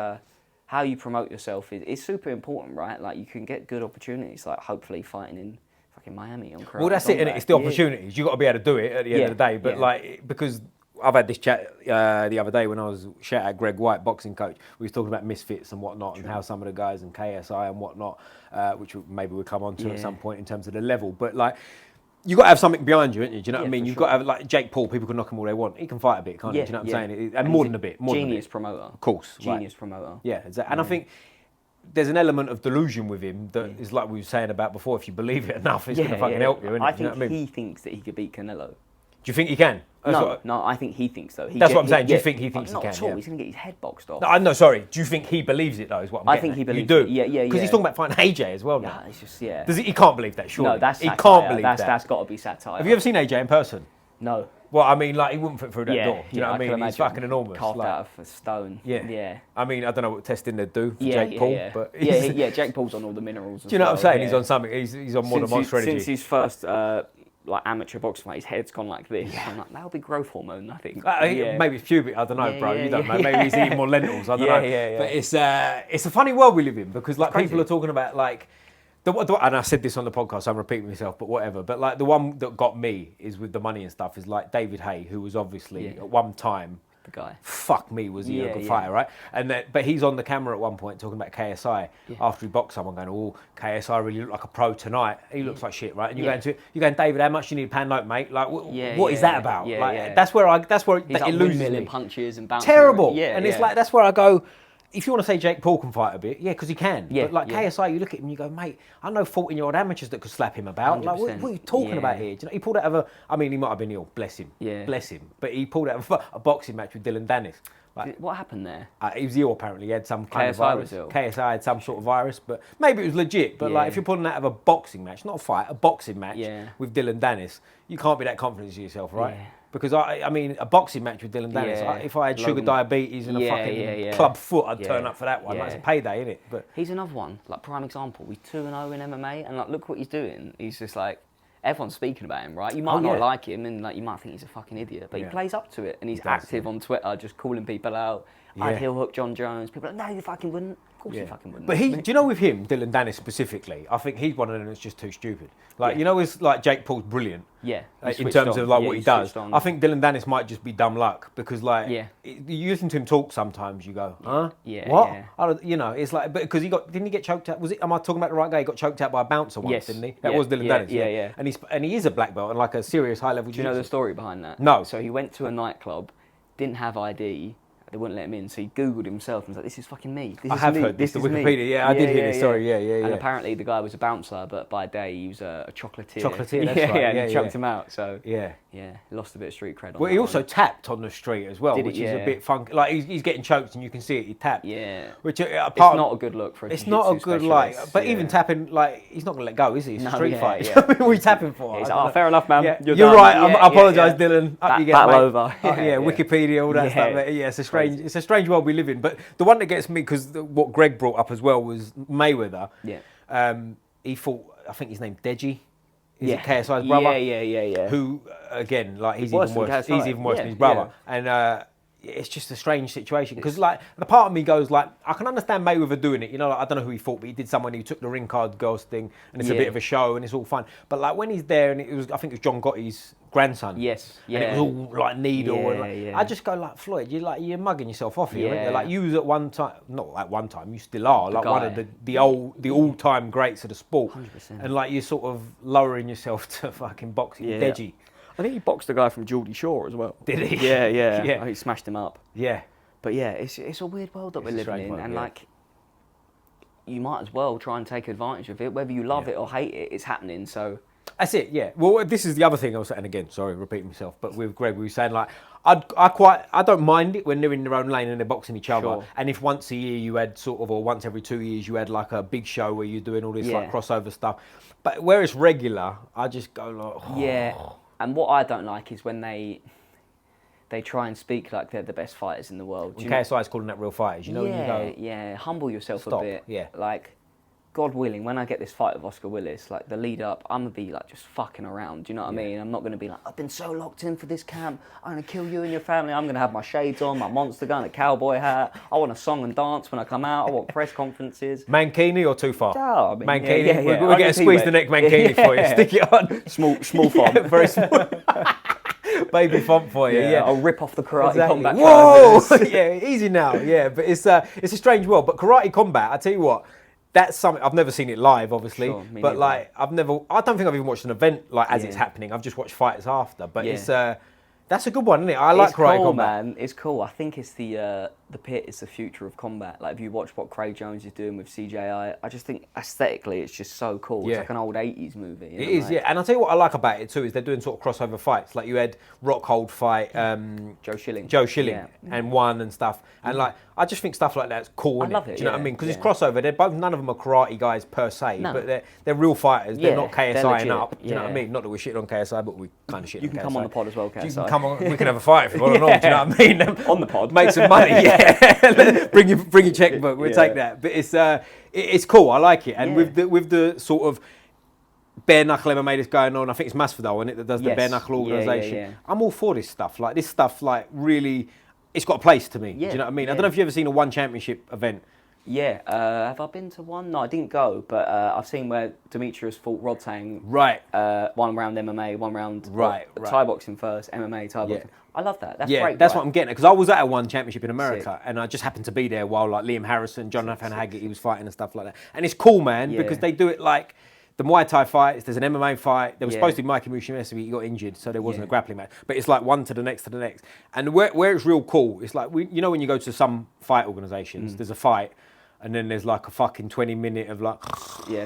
how you promote yourself is super important, right? Like you can get good opportunities, like hopefully fighting in fucking Miami on Karate. Well, that's it, and it's the opportunities. You've got to be able to do it at the end of the day. But like, because I've had this chat the other day when I was shout out Greg White, boxing coach. We was talking about misfits and whatnot, and how some of the guys in KSI and whatnot, which maybe we'll come on to at some point in terms of the level. But like, you got to have something behind you, haven't you? Do you know what I mean? You've got to have, like Jake Paul, people can knock him all they want. He can fight a bit, can't he? Do you know what I'm saying? And more than a bit. Genius promoter. Of course. Genius promoter. Yeah, exactly. And I think there's an element of delusion with him that is like we were saying about before. If you believe it enough, it's going to fucking help you, isn't it? I think he thinks that he could beat Canelo. Do you think he can? No, I think he thinks so. That's what I'm saying. Do you think he thinks he can? Not at all. He's going to get his head boxed off. No, sorry. Do you think he believes it though? Is what I'm getting I think he believes it. You do? Yeah. Because he's talking about fighting AJ as well now. Yeah, it's just, Does he can't believe that, surely? No, that's he satire. Can't believe that. That's got to be satire. Have you ever seen AJ in person? No. Well, I mean, like, he wouldn't fit through that door. Do you know what I mean? He's fucking enormous. Carved out of a stone. Yeah. I mean, I don't know what testing they'd do for Jake Paul, but Jake Paul's on all the minerals. Do you know what I'm saying? He's on something. He's on more than Monster Energy. Since his first like amateur boxing fight, his head's gone like this. I'm like, that'll be growth hormone, I think. Maybe it's pubic. I don't know, bro. You don't know. Maybe he's eating more lentils. I don't know. But it's a funny world we live in because like people are talking about like. And I said this on the podcast, so I'm repeating myself, but whatever. But like the one that got me is with the money and stuff is like David Haye, who was obviously at one time, the guy. Fuck me, was he a good fighter, right? But he's on the camera at one point talking about KSI after he boxed someone, going, "Oh, KSI really looked like a pro tonight. He looks like shit, right?" And you're going, David, how much do you need a pan note, mate? Like, what is that about? That's where he's it loses me. Punches and bouncing. Terrible. And it's like that's where I go. If you want to say Jake Paul can fight a bit, because he can. But like KSI, you look at him and you go, mate, I know 14-year-old amateurs that could slap him about. 100%. Like, what are you talking about here? Do you know, he pulled out of he might have been ill, bless him. Bless him. But he pulled out of a boxing match with Dylan Dennis. Like, what happened there? He was ill apparently. He had some kind of KSI virus. Was ill. KSI had some sort of virus, but maybe it was legit. But like, if you're pulling out of a boxing match, not a fight, a boxing match with Dylan Dennis, you can't be that confident in yourself, right? Because I mean, a boxing match with Dylan Dennis, if I had sugar diabetes and a fucking club foot, I'd turn up for that one. That's a payday, isn't it? But he's another one, like prime example. He's 2-0 in MMA, and like look what he's doing. He's just like, everyone's speaking about him, right? You might not like him, and like you might think he's a fucking idiot, but he plays up to it, and he's active on Twitter, just calling people out. I'd heel hook John Jones. People are like, no, you fucking wouldn't. Of course you fucking wouldn't. But do you know with him, Dylan Dennis specifically, I think he's one of them that's just too stupid. Like, you know, it's like Jake Paul's brilliant. Yeah. In terms of like what he does. I think Dylan Dennis might just be dumb luck because like, you listen to him talk sometimes, you go, huh? Yeah. What? Yeah. You know, it's like, because didn't he get choked out? Am I talking about the right guy? He got choked out by a bouncer once, didn't he? That was Dylan Dennis. Yeah. And he is a black belt and like a serious high level. Do you know the story behind that? No. So he went to a nightclub, didn't have ID. They wouldn't let him in, so he Googled himself and was like, this is fucking me. I have heard this, the Wikipedia, I did hear this story, And apparently the guy was a bouncer, but by day he was a chocolatier. Chocolatier, that's right. And he chucked him out, so yeah, he lost a bit of street cred on Well, he also tapped on the street as well, which is a bit funky. Like, he's getting choked and you can see it, he tapped. Yeah. Which, it's not a good look for a It's not a good, like, but even tapping, like, he's not going to let go, is he? It's a street fight. What are you tapping for? He's like, fair enough, man. Yeah. You're right, I apologise, Dylan. Up you get, battle mate. over. Wikipedia, all that stuff. Yeah, it's a strange world we live in. But the one that gets me, because what Greg brought up as well was Mayweather. Yeah. He fought, I think his name Deji. Is it KSI's brother? Yeah. Who, again, like he's even worse. He's even worse than his brother. And it's just a strange situation because, like, the part of me goes like, I can understand Mayweather doing it. You know, like, I don't know who he fought, but he did someone who took the ring card girls thing, and it's a bit of a show, and it's all fun. But like when he's there, and I think it was John Gotti's grandson. Yes. And it was all like needle. I just go like, Floyd, you're mugging yourself off here. Aren't you? Like, you was at one time, not at one time, you still are like one of the all-time greats of the sport. 100%. And like you're sort of lowering yourself to fucking boxing. Deji. I think he boxed the guy from Geordie Shore as well. Did he? Yeah. Oh, he smashed him up. Yeah. But yeah, it's a weird world that we're living in, and like, you might as well try and take advantage of it, whether you love it or hate it. It's happening, so. That's it. Yeah. Well, this is the other thing I was saying again. Sorry, repeating myself. But with Greg, we were saying like, I don't mind it when they're in their own lane and they're boxing each other. Sure. And if once a year you had sort of, or once every 2 years you had like a big show where you're doing all this like crossover stuff. But where it's regular, I just go like, oh. Yeah. And what I don't like is when they try and speak like they're the best fighters in the world. When KSI's calling that real fighters, you know, when you go... Yeah, humble yourself a bit. Yeah. Like, God willing, when I get this fight with Oscar Willis, like the lead up, I'm going to be like just fucking around, do you know what I mean? I'm not going to be like, I've been so locked in for this camp, I'm going to kill you and your family, I'm going to have my shades on, my monster gun, a cowboy hat, I want a song and dance when I come out, I want press conferences. Mankini or too far? Oh, I mean, Mankini? We're going to squeeze the neck Mankini for you, stick it on. Small font. Very small. Baby font for you. Yeah. I'll rip off the karate combat. Whoa! Easy now. Yeah, but it's a strange world. But karate combat, I tell you what, that's something I've never seen it live, obviously. Sure, but like I don't think I've even watched an event like as it's happening. I've just watched fights after. But it's that's a good one, isn't it? I like karate combat. Man. It's cool. I think it's the pit is the future of combat. Like if you watch what Craig Jones is doing with CJI, I just think aesthetically it's just so cool. It's like an old 80s movie. It is, yeah. And I'll tell you what I like about it too is they're doing sort of crossover fights. Like you had Rockhold fight Joe Schilling and won and stuff. And like I just think stuff like that's cool. I love it. Do you know what I mean? Because it's crossover. They're both, none of them are karate guys per se, but they're real fighters. They're not KSIing up. Do you know what I mean? Not that we're shitting on KSI, but we kind of shit on KSI. You can come on the pod as well, KSI. You can come on. We can have a fight if you want to know. Do you know what I mean? On the pod, make some money. Bring your checkbook. We'll take that. But it's cool. I like it. And with the sort of bare knuckle MMA that's going on, I think it's Masvidal, isn't it, that does the bare knuckle organisation. I'm all for this stuff. Like this stuff, like really, it's got a place to me. Do you know what I mean? I don't know if you've ever seen a one championship event. Yeah, have I been to one? No, I didn't go, but I've seen where Demetrius fought Rodtang. Right. 1 round MMA, 1 round Thai boxing first, MMA, Thai boxing. I love that. That's great. That's what I'm getting at. Because I was at a one championship in America, and I just happened to be there while like Liam Harrison, Jonathan Haggett, he was fighting and stuff like that. And it's cool, man, because they do it like the Muay Thai fights. There's an MMA fight. There was supposed to be Mikey Musumeci, he got injured, so there wasn't a grappling match. But it's like one to the next to the next. And where it's real cool, it's like you know when you go to some fight organisations, there's a fight. And then there's like a fucking 20-minute of like...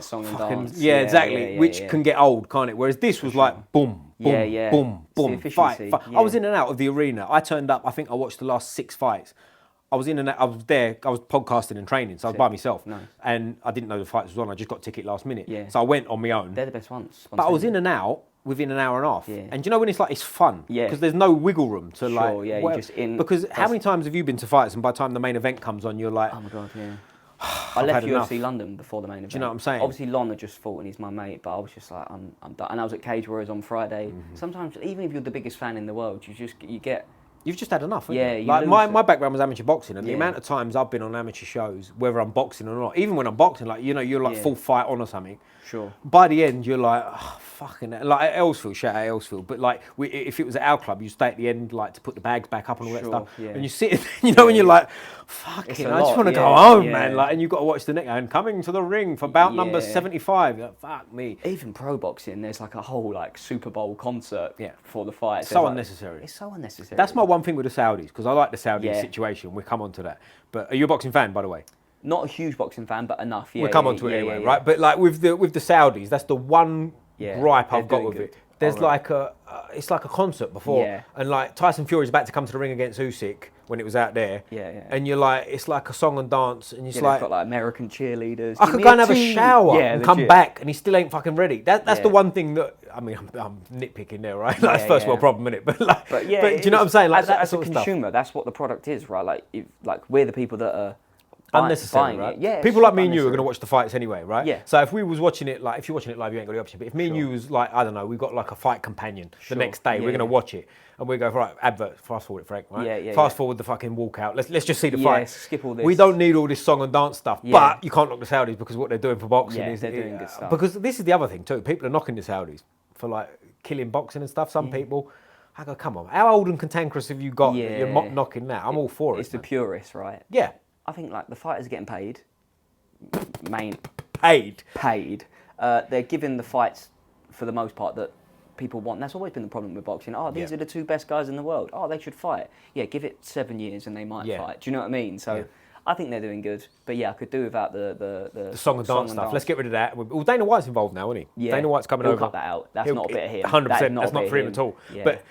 song and dance. Yeah, exactly. Which can get old, can't it? Whereas this was like boom, boom, boom, fight. I was in and out of the arena. I turned up, I think I watched the last 6 fights. I was in and out, I was there, I was podcasting and training, so I was by myself. Nice. And I didn't know the fight was on, I just got a ticket last minute. Yeah. So I went on my own. They're the best ones. But I was in and out, within an hour and a half. Yeah. And do you know when it's like, it's fun? Yeah. Because there's no wiggle room to you're just in. Because how many times have you been to fights and by the time the main event comes on, you're like... Oh my God, yeah. I left UFC London before the main event. Do you know what I'm saying? Obviously, Lon had just fought and he's my mate, but I was just like, I'm done. And I was at Cage Warriors on Friday. Sometimes, even if you're the biggest fan in the world, you get... You've just had enough, haven't Yeah, you? you Like lose my background was amateur boxing, and the Yeah. amount of times I've been on amateur shows, whether I'm boxing or not, even when I'm boxing, like, you know, you're like full fight on or something. Sure. By the end, you're like, oh, fucking hell. Like at Aylesfield, shout out Aylesfield, but like if it was at our club, you stay at the end like to put the bags back up and all that stuff, and you sit, you know, and you're like, fucking, I just want to go home, man. Like, and you've got to watch the next and coming to the ring for bout number 75. You're like, fuck me. Even pro boxing, there's like a whole like Super Bowl concert for the fight. So unnecessary. It's so unnecessary. That's my one thing with the Saudis, because I like the Saudi situation. We'll come on to that. But are you a boxing fan, by the way? Not a huge boxing fan, but enough. Yeah, we'll come on to it anyway, right? But like with the Saudis, that's the one gripe I've got with it. There's like it's like a concert before, and like Tyson Fury's about to come to the ring against Usyk when it was out there, and you're like, it's like a song and dance, and it's like, got like American cheerleaders. I could go and have a shower and come back, and he still ain't fucking ready. That's the one thing that, I mean, I'm nitpicking there, right? Like, that's first world problem, innit? But like, but do you know what I'm saying? Like, as a consumer, that's what the product is, right? Like we're the people that are unnecessary, right? Yeah, people like me and you are going to watch the fights anyway, right? Yeah. So if we was watching it, like if you're watching it live, you ain't got the option. But if me and you was like, I don't know, we've got like a fight companion the next day, we're going to watch it, and we go, right, advert, fast forward it, Frank, right? Fast forward the fucking walkout. Let's just see the fight. Skip all this. We don't need all this song and dance stuff, but you can't knock the Saudis because what they're doing for boxing is they're doing good stuff. Because this is the other thing too. People are knocking the Saudis for like killing boxing and stuff. Some people. I go, come on, how old and cantankerous have you got that you're knocking that? I'm all for it. It's the purists, right? Yeah. I think like the fighters are getting paid. Paid. They're giving the fights for the most part that people want. That's always been the problem with boxing. Oh, these are the two best guys in the world. Oh, they should fight. Yeah, give it 7 years and they might fight. Do you know what I mean? So I think they're doing good. But yeah, I could do without the song and dance stuff. Let's get rid of that. Well, Dana White's involved now, isn't he? Yeah. Dana White's coming He'll over. Cut that out. That's not a bit of him. 100%. That's not for him at all. Yeah. But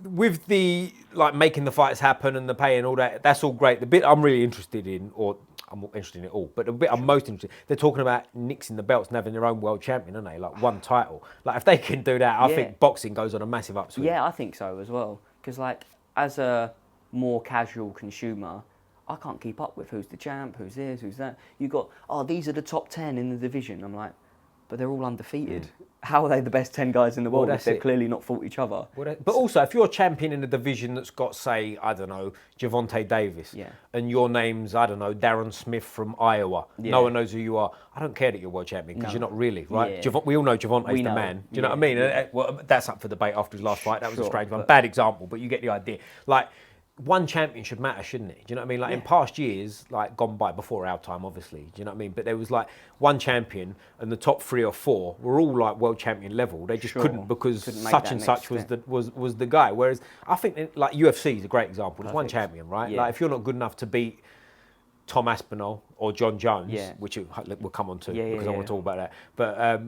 with the like making the fights happen and the pay and all that, that's all great. The bit I'm really interested in, or I'm not interested in it all, but the bit I'm most interested, they're talking about nixing the belts and having their own world champion, aren't they? Like one title. Like if they can do that, I think boxing goes on a massive upswing. Yeah, I think so as well. Because like as a more casual consumer, I can't keep up with who's the champ, who's this, who's that. You got, these are the top 10 in the division. I'm like, but they're all undefeated. How are they the best 10 guys in the world if they've clearly not fought each other? But also, if you're a champion in a division that's got, say, I don't know, Javonte Davis, and your name's, I don't know, Darren Smith from Iowa, no one knows who you are. I don't care that you're world champion because you're not really, right? Yeah. We all know Javonte's the man. Do you know what I mean? Well, that's up for debate after his last fight. That was a strange one. Bad example, but you get the idea. Like, one champion should matter, shouldn't it? Do you know what I mean? Like in past years, like gone by, before our time, obviously. Do you know what I mean? But there was like one champion, and the top 3 or 4 were all like world champion level. They just couldn't because such and such was the guy. Whereas I think like UFC is a great example. There's one champion, right? Like if you're not good enough to beat Tom Aspinall or John Jones, which we'll come on to because I want to talk about that. But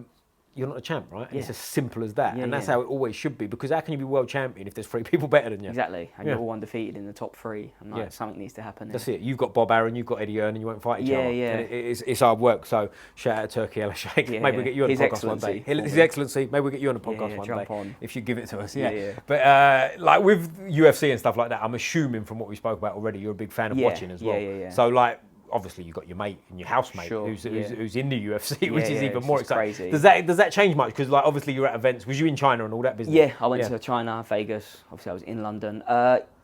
you're not a champ, right? And it's as simple as that. And that's how it always should be, because how can you be world champion if there's 3 people better than you? Exactly. And you're all undefeated in the top 3. And like, something needs to happen. That's it. You've got Bob Arum, you've got Eddie Hearn, and you won't fight each other. Yeah. And it's hard work. So shout out Turkey El Sheikh. Maybe we'll get you on a podcast one day. His Excellency. Maybe we'll get you on a podcast one day. If you give it to us. But like with UFC and stuff like that, I'm assuming from what we spoke about already, you're a big fan of watching as well. So like, obviously you've got your mate and your housemate who's in the UFC, which is even more exciting. Crazy. Does that change much? Because like obviously you're at events. Was you in China and all that business? Yeah, I went to China, Vegas. Obviously I was in London.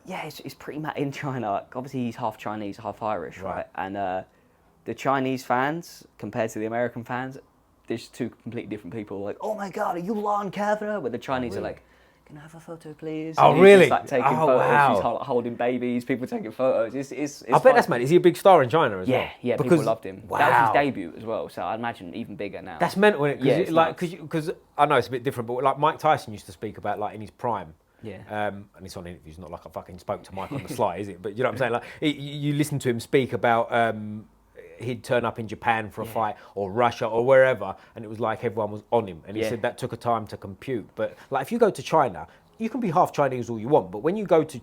It's pretty mad in China. Obviously he's half Chinese, half Irish, right? And the Chinese fans compared to the American fans, there's 2 completely different people. Like, oh my God, are you Lon Kavanaugh? Where the Chinese are like, can I have a photo, please? Oh, really? Just, like, taking photos. Wow. He's holding babies. People taking photos. It's I bet that's mad. Is he a big star in China as well? Yeah. Because people loved him. Wow. That was his debut as well. So I imagine even bigger now. That's mental, isn't it? Because I know it's a bit different, but like Mike Tyson used to speak about like in his prime. Yeah. And it's on interviews. Not like I fucking spoke to Mike on the sly, is it? But you know what I'm saying? Like you listen to him speak about. He'd turn up in Japan for a fight or Russia or wherever, and it was like everyone was on him. And he said that took a time to compute. But like if you go to China, you can be half Chinese all you want, but when you go to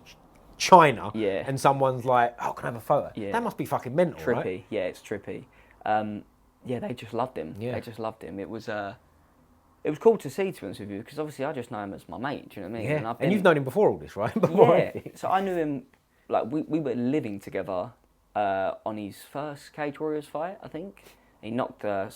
China and someone's like, "Oh, can I have a photo?" That must be fucking mental, trippy. Right? Yeah, it's trippy. They just loved him. They just loved him. It was it was cool to see, to be honest with you, because obviously I just know him as my mate, do you know what I mean? Yeah. And you've known him before all this, right? Before everything. So I knew him, like, we were living together on his first Cage Warriors fight, I think. He knocked out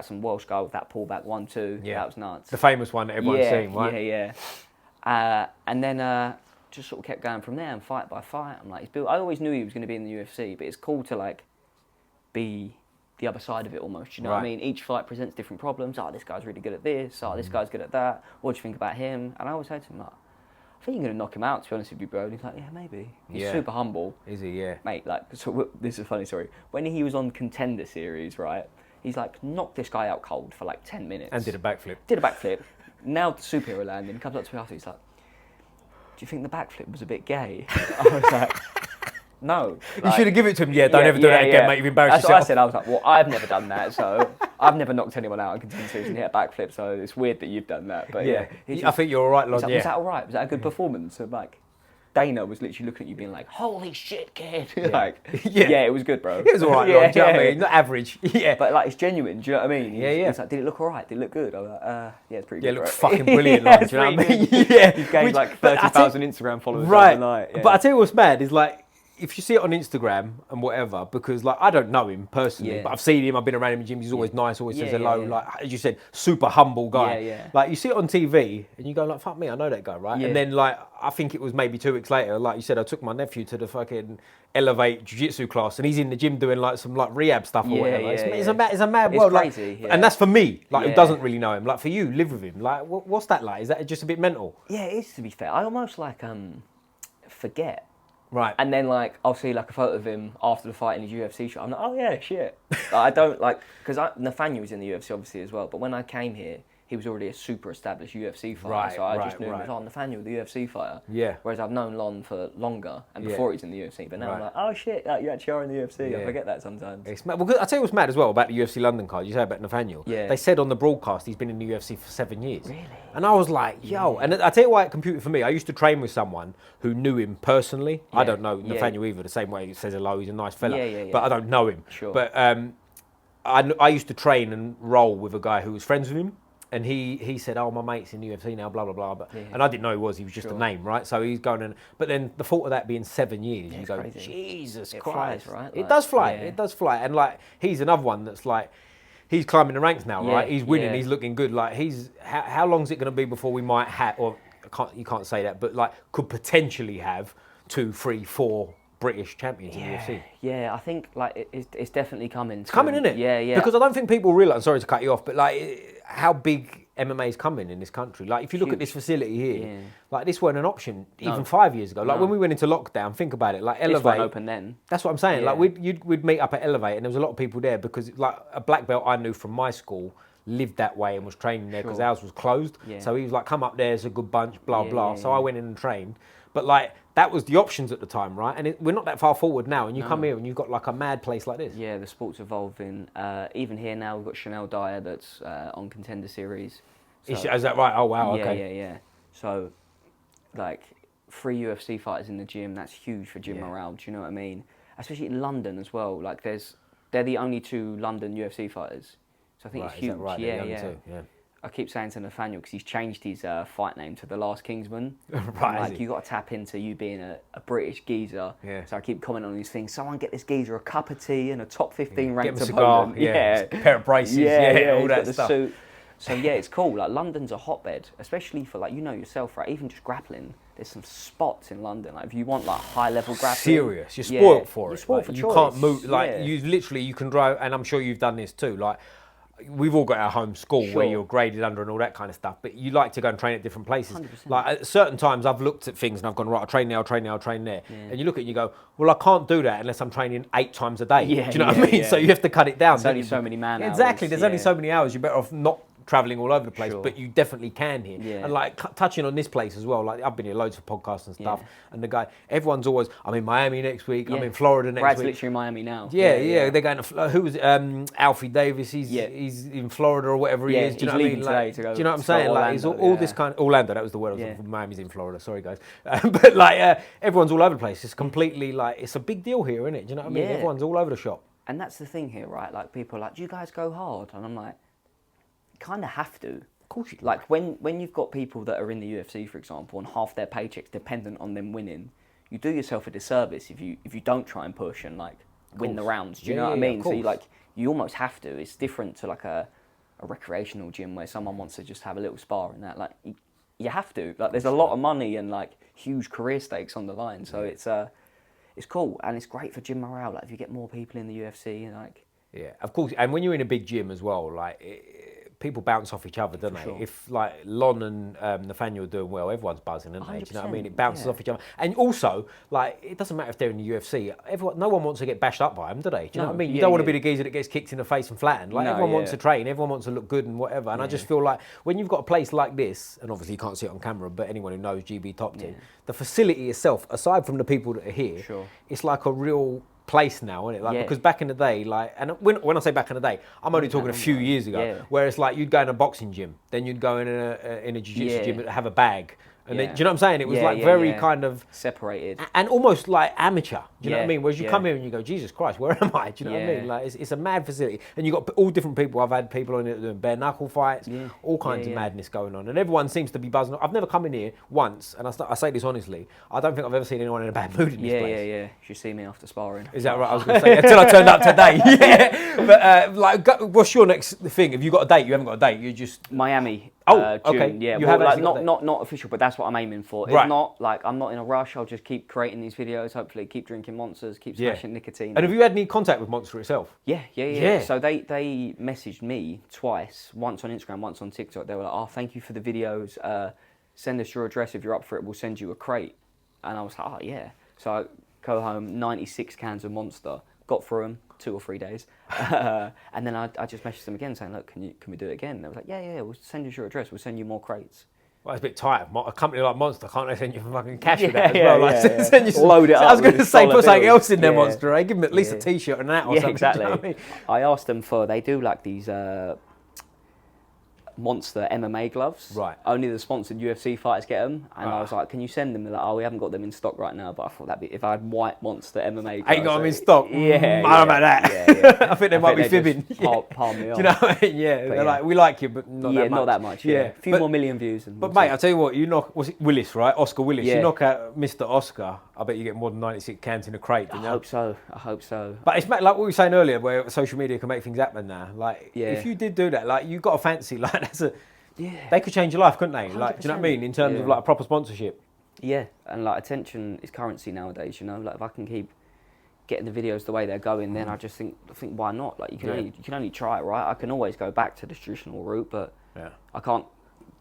some Welsh guy with that pullback 1-2. Yeah. That was nuts. The famous one that everyone's seen, right? Yeah. And then just sort of kept going from there, and fight by fight. I'm like, I always knew he was going to be in the UFC, but it's cool to like be the other side of it almost. You know what I mean? Each fight presents different problems. Oh, this guy's really good at this. Oh, this guy's good at that. What do you think about him? And I always say to him, like, I think you're going to knock him out, to be honest with you, bro. And he's like, yeah, maybe. He's super humble. Is he? Yeah. Mate, like, so this is a funny story. When he was on Contender Series, right, he's like, knocked this guy out cold for like 10 minutes. And did a backflip. Nailed the superhero landing. Comes up to me after, he's like, do you think the backflip was a bit gay? I was like, no. Like, you should have given it to him. Yeah, don't ever do that again, mate. You've embarrassed yourself. That's what I said. I was like, well, I've never done that, so I've never knocked anyone out on Contender Series and hit a backflip, so it's weird that you've done that. But I think you're all right, Lon. Like, was that all right? Was that a good performance? So, like, Dana was literally looking at you being like, holy shit, kid. It was good, bro. It was all right, Lon. Do you know what I mean? Not average. Yeah. But, like, it's genuine. Do you know what I mean? It's like, did it look all right? Did it look good? I was like, yeah, it's pretty good. Yeah, it looked fucking brilliant, Lon. Do you know what I mean? Yeah. He gained like 30,000 Instagram followers overnight. Right. But I tell you what's mad is, like, if you see it on Instagram and whatever, because like I don't know him personally, but I've seen him, I've been around him in gyms, he's always nice, always says hello, like as you said, super humble guy. Like you see it on TV and you go like, fuck me, I know that guy, right? And then like, I think it was maybe 2 weeks later, like you said, I took my nephew to the fucking Elevate Jiu Jitsu class and he's in the gym doing like some like rehab stuff or whatever. It's a mad world. Crazy, and that's for me, like who doesn't really know him. Like for you, live with him. Like what's that like? Is that just a bit mental? Yeah, it is, to be fair. I almost like forget. Right. And then, like, I'll see, like, a photo of him after the fight in his UFC shot. I'm like, oh, yeah, shit. Like, I don't, like... Because Nathaniel was in the UFC, obviously, as well. But when I came here, he was already a super established UFC fighter. So I just knew him as, Nathaniel, the UFC fighter. Yeah. Whereas I've known Lon for longer and before he's in the UFC. But now I'm like, oh, shit, like, you actually are in the UFC. I forget that sometimes. It's mad. Well, I'll tell you what's mad as well about the UFC London card. You say about Nathaniel. Yeah. They said on the broadcast he's been in the UFC for 7 years. Really? And I was like, yo. And I tell you why it computed for me. I used to train with someone who knew him personally. I don't know Nathaniel either, the same way he says hello, he's a nice fella. But I don't know him. Sure. But I used to train and roll with a guy who was friends with him. And he said, oh, my mate's in the UFC now, blah, blah, blah. But, and I didn't know he was just a name, right? So he's going in. But then the thought of that being 7 years, you go, crazy. Jesus Christ. Flies, right? It does fly. It does fly. And, like, he's another one that's, like, he's climbing the ranks now, right? He's winning. He's looking good. Like, how long is it going to be before we might have, or you can't say that, but, like, could potentially have 2, 3, 4 British champions in the UFC. Yeah, I think like it's definitely coming. It's coming, isn't it? Yeah. Because I don't think people realise. Sorry to cut you off, but like how big MMA is coming in this country. Like if you look at this facility here, like this weren't an option even 5 years ago. Like when we went into lockdown, think about it. Like Elevate, this wasn't open then. That's what I'm saying. Like we'd meet up at Elevate, and there was a lot of people there because like a black belt I knew from my school lived that way and was training there because ours was closed. So he was like, come up there, it's a good bunch, blah blah. So I went in and trained, but like. That was the options at the time, right? And we're not that far forward now. And you come here and you've got like a mad place like this. Yeah, the sport's evolving. Even here now, we've got Chanel Dyer that's on Contender Series. So, is that right? Oh, wow, okay. Yeah. So, like, 3 UFC fighters in the gym, that's huge for gym morale. Do you know what I mean? Especially in London as well. Like, they're the only 2 London UFC fighters. So I think it's huge. Is that right? Yeah. I keep saying to Nathaniel, because he's changed his fight name to The Last Kingsman. Right. Like, you got to tap into you being a British geezer. Yeah. So I keep commenting on these things. Someone get this geezer a cup of tea and a top 15 ranked opponent. A pair of braces. All that stuff. Suit. So yeah, it's cool. Like London's a hotbed, especially for like, you know yourself, right? Even just grappling. There's some spots in London. Like if you want like high level grappling. Serious. You're spoiled for it. You're spoiled for choice. You can't move. Like you can drive, and I'm sure you've done this too. Like. We've all got our home school where you're graded under and all that kind of stuff, but you like to go and train at different places. 100%. Like at certain times I've looked at things and I've gone, right, I'll train there, I'll train there, I'll train there. And you look at it and you go, well, I can't do that unless I'm training 8 times a day. Do you know what I mean? So you have to cut it down. There's only so many man hours. Exactly, there's only so many hours. You're better off not travelling all over the place, but you definitely can here. And like touching on this place as well, like I've been here loads for podcasts and stuff, and the guy, everyone's always, I'm in Miami next week, I'm in Florida next week. Brad's literally in Miami now. Yeah, they're going to, who was it? Alfie Davis, he's in Florida or whatever he is. Do you know what I mean? Like, do you know what I'm saying? Like, he's all this kind of, Orlando, that was the word I was from. Miami's in Florida, sorry guys. But like, everyone's all over the place. It's completely like, it's a big deal here, isn't it? Do you know what I mean? Everyone's all over the shop. And that's the thing here, right? Like people are like, do you guys go hard? And I'm like, kind of have to. course you can. Like when you've got people that are in the UFC, for example, and half their paycheck's dependent on them winning, you do yourself a disservice if you don't try and push and like win the rounds. Do you know what I mean? So you almost have to. It's different to like a recreational gym where someone wants to just have a little spar and that. Like you have to. Like there's a lot of money and like huge career stakes on the line. So it's cool and it's great for gym morale. Like if you get more people in the UFC and like. Yeah, of course. And when you're in a big gym as well, like people bounce off each other, don't they? Sure. If like Lon and Nathaniel are doing well, everyone's buzzing, aren't they? Do you know what I mean? It bounces off each other. And also, like, it doesn't matter if they're in the UFC. No one wants to get bashed up by them, do they? Do you know what I mean? You don't want to be the geezer that gets kicked in the face and flattened. Like everyone wants to train, everyone wants to look good and whatever. And I just feel like when you've got a place like this, and obviously you can't see it on camera, but anyone who knows GB Top Team, the facility itself, aside from the people that are here, it's like a real place now, isn't it? Like because back in the day, like, and when I say back in the day, I'm only talking a few years ago, where it's like you'd go in a boxing gym, then you'd go in a jiu-jitsu gym, have a bag. And then, do you know what I'm saying? It was very kind of separated and almost like amateur. Do you know what I mean? Whereas you come here and you go, Jesus Christ, where am I? Do you know what I mean? Like it's a mad facility, and you got all different people. I've had people on it doing bare knuckle fights, all kinds of madness going on, and everyone seems to be buzzing. I've never come in here once, and I say this honestly, I don't think I've ever seen anyone in a bad mood in this place. You should see me after sparring. Is that right? I was going to say until I turned up today. But like, what's your next thing? Have you got a date? You haven't got a date. You just Miami. June. Okay. Yeah, you have like not official, but that's what I'm aiming for. It's not like I'm not in a rush. I'll just keep creating these videos. Hopefully, keep drinking Monsters, keep smashing nicotine. And have you had any contact with Monster itself? Yeah. So they messaged me twice, once on Instagram, once on TikTok. They were like, "Oh, thank you for the videos. Send us your address if you're up for it. We'll send you a crate." And I was like, "Oh yeah." So I go home, 96 cans of Monster. Got through them 2 or 3 days, and then I just messaged them again saying, "Look, can we do it again?" And they was like, "Yeah, we'll send us your address. We'll send you more crates." Well, it's a bit tight. A company like Monster, can't they send you fucking cash with that as well? Send you some, load it up. I was going to say, put something else in their Monster, eh? Give them at least a T-shirt and that or something. Exactly. You know what I mean? I asked them they do like these Monster MMA gloves. Right. Only the sponsored UFC fighters get them. And I was like, can you send them? They're like, we haven't got them in stock right now. But I thought that'd be, if I had white Monster MMA gloves. Ain't got them in stock? Yeah. I don't know about that. I think they might be fibbing. Palm me off. Do you know what I mean? Yeah. They're like, we like you, but not that much. Not that much. Yeah. A few more million views. But mate, I'll tell you what, you knock, was it Willis, right? Oscar Willis. You knock out Mr. Oscar, I bet you get more than 96 cans in a crate. I hope so. But it's like what we were saying earlier, where social media can make things happen now. Like, if you did do that, like, you got a fancy, like, that's a... they could change your life, couldn't they? 100%. Like, do you know what I mean? In terms of like a proper sponsorship. Yeah, and like attention is currency nowadays. You know, like if I can keep getting the videos the way they're going, then I just think why not? Like you can only try it, right? I can always go back to the traditional route, but I can't